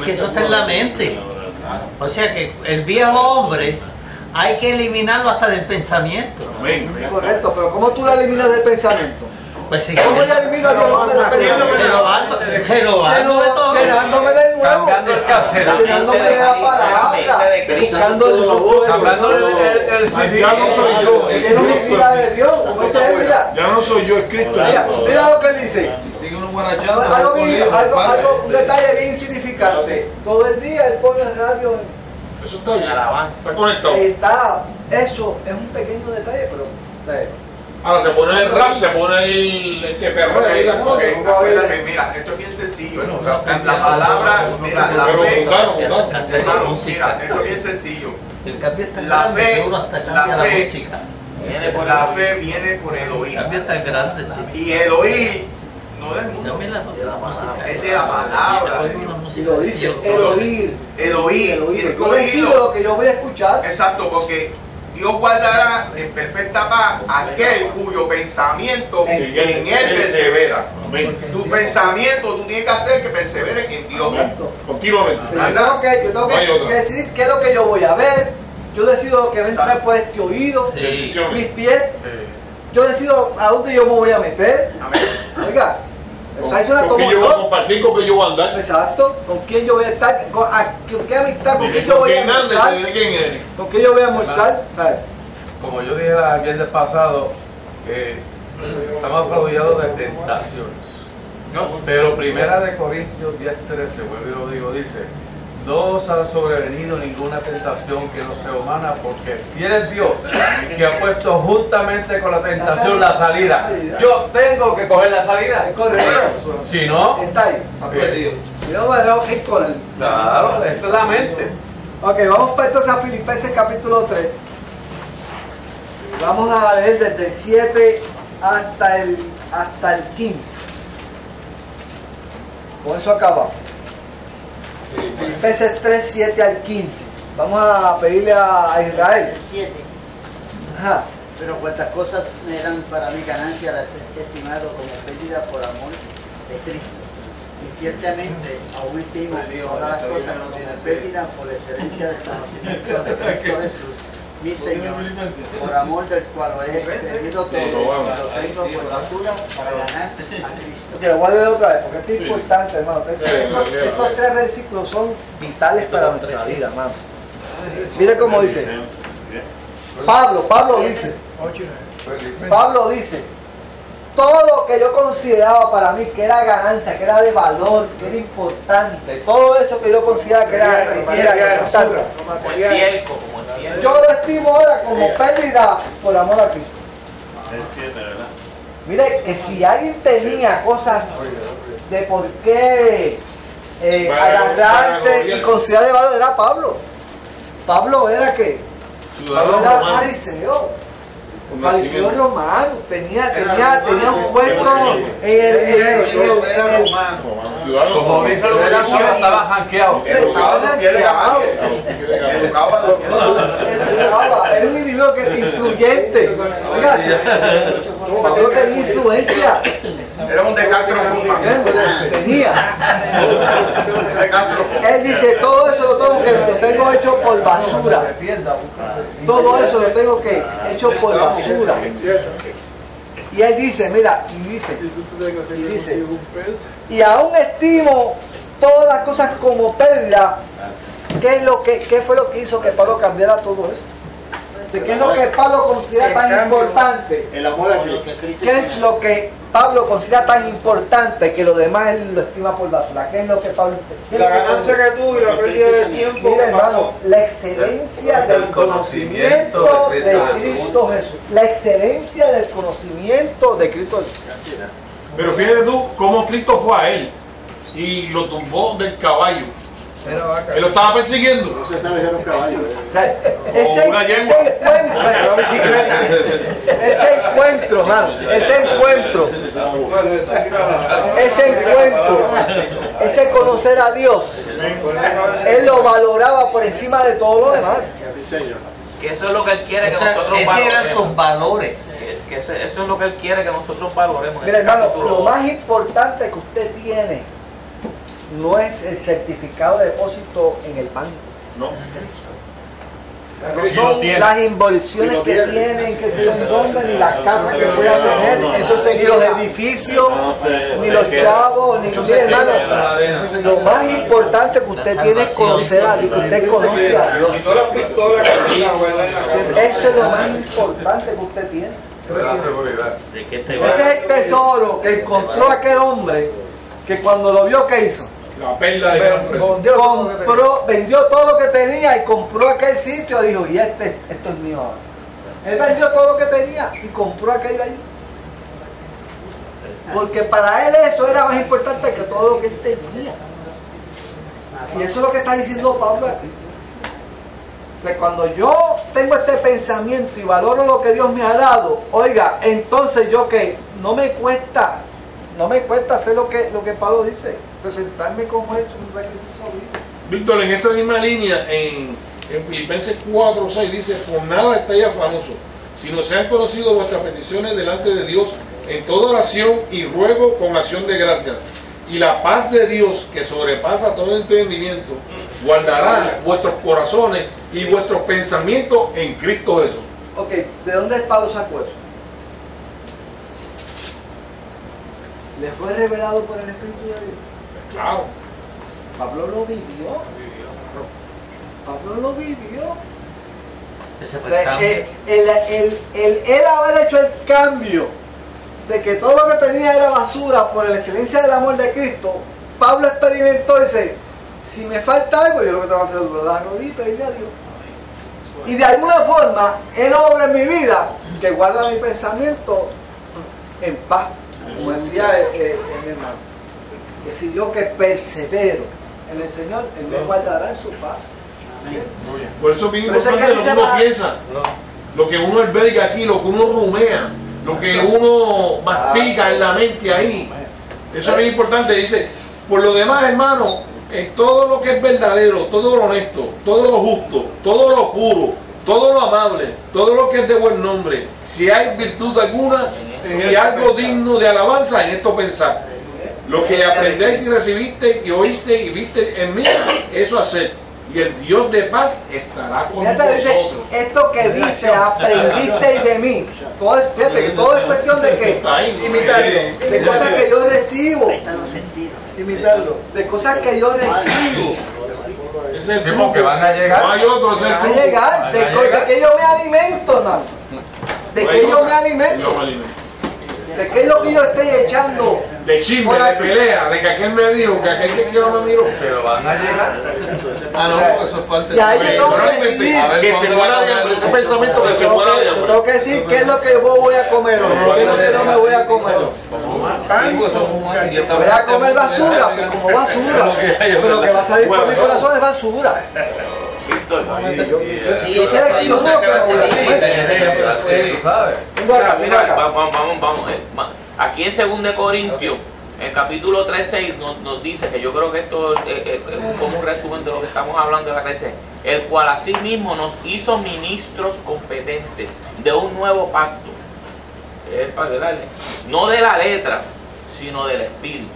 que eso está en la mente. O sea que el viejo hombre hay que eliminarlo hasta del pensamiento. Correcto, pero ¿cómo tú lo eliminas del pensamiento? Pues sí. ¿Cómo yo elimino al viejo hombre del pensamiento? Llenándome de nuevo. Cambiando el casero. Llenándome de la palabra. Buscando el gusto de Dios. Ya no soy yo. Lleno mi vida de Dios. Como dice él, mira. Ya no soy yo, es Cristo. Mira lo que él dice. Algo, un detalle bien insignificante. Todo el día él pone el radio en... Eso está bien. Alabanza. Está conectado. Eso es un pequeño detalle, pero... Ahora se pone el rap, se pone el que perrea y las cosas. Acuérdate, mira, esto es bien sencillo. La palabra, mira, la fe. Mira, esto es bien sencillo. El cambio está La grande, fe, que uno hasta cambia la música. La fe viene por el oír. El cambio está grande, sí. Y el oír no del mundo. También la música. Es de la palabra. Y lo dice, el oír. El oír. Yo decido lo que yo voy a escuchar. Exacto, porque Dios guardará en perfecta paz aquel cuyo pensamiento en él persevera. Tu pensamiento, tú tienes que hacer que perseveren en Dios. Continuamente. Yo tengo que decidir qué es lo que yo voy a ver. Yo decido lo que va a entrar por este oído, mis pies. Yo decido a dónde yo me voy a meter. Oiga, eso es una ¿Con quién yo voy a compartir? ¿Con quién yo voy a andar? Exacto. ¿Con quién yo voy a estar? ¿Con qué amistad? ¿Con quién yo voy a almorzar? ¿Con quién yo voy a almorzar? ¿Sabes? Como yo dije el viernes pasado, estamos rodeados de tentaciones. Pero Primera de Corintios 10:13, vuelvo y lo digo, dice: no os ha sobrevenido ninguna tentación que no sea humana, porque fiel es Dios, que ha puesto juntamente con la tentación la salida. Yo tengo que coger la salida. Correcto. Si no, está ahí. Si no, me dejo ir con él. Claro, esto es la mente. Ok, vamos para entonces a Filipenses capítulo 3. Vamos a leer desde el 7 hasta el 15. Con eso acabamos. Filipenses 3, 7 al 15. Vamos a pedirle a Israel. El 7. Ajá. Pero cuantas cosas eran para mi ganancia, las he estimado como pérdida por amor de Cristo. Y ciertamente aún estimo todas las cosas como pérdida por la excelencia del conocimiento de Cristo Jesús, mi Señor, por amor del cual lo he perdido todo, lo tengo por basura para ganar a Cristo. Lo voy a leer otra vez, porque esto es importante, hermano. Estos tres versículos son vitales para nuestra vida, hermano. Mire cómo dice. Pablo dice, todo lo que yo consideraba para mí que era ganancia, que era de valor, que era importante, todo eso que yo consideraba que era importante, como el tiempo. yo lo estimo ahora como pérdida por amor a Cristo. Es 7, ¿verdad? Mire, que si alguien tenía cosas de por qué agarrarse y considerar de valor, era Pablo. Pablo era que Pablo era fariseo. Fariseo romano, tenía un puesto en el como dice los muchachos, estaba janqueado. Era un individuo que es influyente. Pablo tenía influencia. Era un decántropo. Tenía. Él dice, todo eso lo tengo hecho por basura. Todo eso lo tengo hecho por basura. Y él dice, mira, y aún estimo todas las cosas como pérdida. ¿Qué fue lo que hizo que Pablo cambiara todo eso? ¿Qué es lo que Pablo considera tan importante? El amor a Cristo. ¿Qué es lo que Pablo considera tan importante que lo demás él lo estima por basura? ¿Qué es lo que Pablo... La ganancia que tuvo y la pérdida de tiempo. Mira, hermano, la excelencia del conocimiento de Cristo Jesús. La excelencia del conocimiento de Cristo Jesús. Pero fíjate tú cómo Cristo fue a él y lo tumbó del caballo. Él lo estaba persiguiendo. No se sabe si era un caballo. Ese encuentro, ese conocer a Dios, él lo valoraba por encima de todo lo demás. Que eso es lo que él quiere que nosotros valoremos. Esos eran sus valores. Que eso es lo que él quiere que nosotros valoremos. Mira, hermano, lo más importante que usted tiene no es el certificado de depósito en el banco. No. Son las inversiones que tienen, que se pongan, ni las casas que puedan tener, ni los edificios, ni los chavos, ni los hermanos. Lo más importante que usted tiene es conocer a Dios, que usted conoce a Dios. Eso es lo más importante que usted tiene. Ese es el tesoro que encontró aquel hombre que cuando lo vio, ¿qué hizo? La perla de gran precio. Vendió todo lo que tenía y compró aquel sitio y dijo, y esto es mío ahora. Él vendió todo lo que tenía y compró aquello ahí. Porque para él eso era más importante que todo lo que él tenía. Y eso es lo que está diciendo Pablo aquí. O sea, cuando yo tengo este pensamiento y valoro lo que Dios me ha dado, oiga, entonces yo que no me cuesta hacer lo que Pablo dice, presentarme como es un sacrificio vivo. Víctor, en esa misma línea, en Filipenses 4:6 dice, por nada estáis afanosos, sino sean conocidos vuestras peticiones delante de Dios en toda oración y ruego con acción de gracias. Y la paz de Dios, que sobrepasa todo entendimiento, guardará vuestros corazones y vuestros pensamientos en Cristo Jesús. Ok, ¿de dónde Pablo sacó eso? ¿Le fue revelado por el Espíritu de Dios? Claro. Pablo lo vivió. Pablo lo vivió. Ese fue o sea, el haber hecho el cambio de que todo lo que tenía era basura por la excelencia del amor de Cristo, Pablo experimentó y dice, si me falta algo, yo lo que tengo que hacer es doblar la rodilla y pedirle a Dios. Y de alguna forma, Él obra en mi vida que guarda mi pensamiento en paz. Como decía mi hermano, que si yo que persevero en el Señor, Él me guardará en su paz. Por eso es importante lo que uno piensa, lo que uno alberga aquí, lo que uno rumea, lo que uno mastica en la mente ahí. Eso es bien importante. Dice, por lo demás, hermano, en todo lo que es verdadero, todo lo honesto, todo lo justo, todo lo puro, todo lo amable, todo lo que es de buen nombre, si hay virtud alguna, si algo digno de alabanza, en esto pensar. Lo que aprendéis y recibiste y oíste y viste en mí, eso haced. Y el Dios de paz estará con vosotros. Dice, esto que viste, aprendiste de mí. Fíjate que todo es cuestión de que imitarlo, de cosas que yo recibo. Imitarlo, de cosas que yo recibo. Sí, porque van a llegar. No hay otro, van a llegar, de que yo me alimento, hermano. De que yo me alimento. De que es lo que yo estoy echando. De chisme, de pelea, de que aquel me dijo, que aquel que no me miró. Pero van a llegar. Ah, no, porque eso es parte de ahí yo tengo que decidir que se muera de hambre, ese pensamiento que se muera de hambre. Tengo que decir qué es lo que yo voy a comer o qué es lo que no me voy a comer. Voy a comer basura, pues como basura. Pero lo que va a salir por mi corazón es basura. Yo selecciono lo que me voy a comer. Vamos. Aquí en 2 Corintios, en el capítulo 3:6 nos dice, que yo creo que esto es como un resumen de lo que estamos hablando de la iglesia, el cual asimismo nos hizo ministros competentes de un nuevo pacto, no de la letra, sino del espíritu,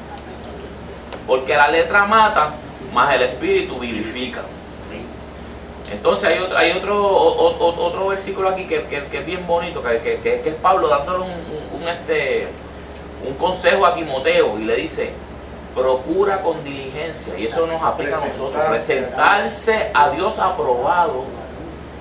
porque la letra mata, mas el espíritu vivifica. Entonces hay otro versículo aquí que es bien bonito, que es Pablo dándole un consejo a Timoteo y le dice, procura con diligencia, y eso nos aplica a nosotros, presentarse a Dios aprobado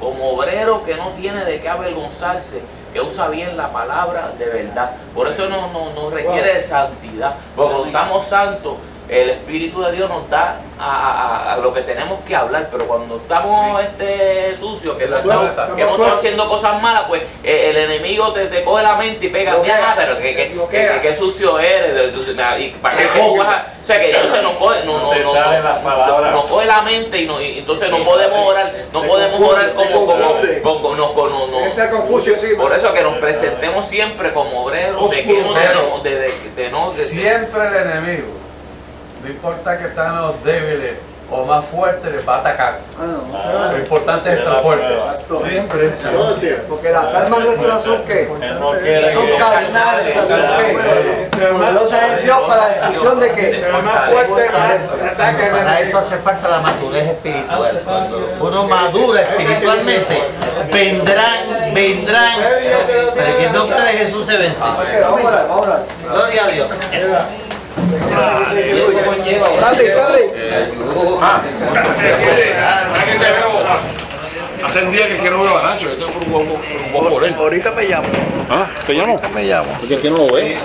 como obrero que no tiene de qué avergonzarse, que usa bien la palabra de verdad. Por eso nos requiere de santidad, porque cuando estamos santos, el Espíritu de Dios nos da a lo que tenemos que hablar, pero cuando estamos sucios, que hemos estado haciendo cosas malas, pues el enemigo te coge la mente y pega, mira, pero que sucio eres, y para que o sea que entonces nos coge la mente y entonces no podemos orar, por eso que nos presentemos siempre como obreros, siempre el enemigo, no importa que están los débiles o más fuertes, les va a atacar. Lo importante es estar fuerte. Siempre. Porque las armas nuestras son ¿qué? Son carnales, son ¿qué? Poderosas en Dios para la destrucción de ¿qué? Para eso hace falta la madurez espiritual. Cuando uno madura espiritualmente, vendrán, para que el nombre de Jesús se vence. Vamos a orar. Gloria a Dios. Hace un día que quiero ver a Nacho, yo tengo un por él. Ahorita me llamo. ¿Ah? ¿Te llamo? Me llamo. Porque es que no lo ve.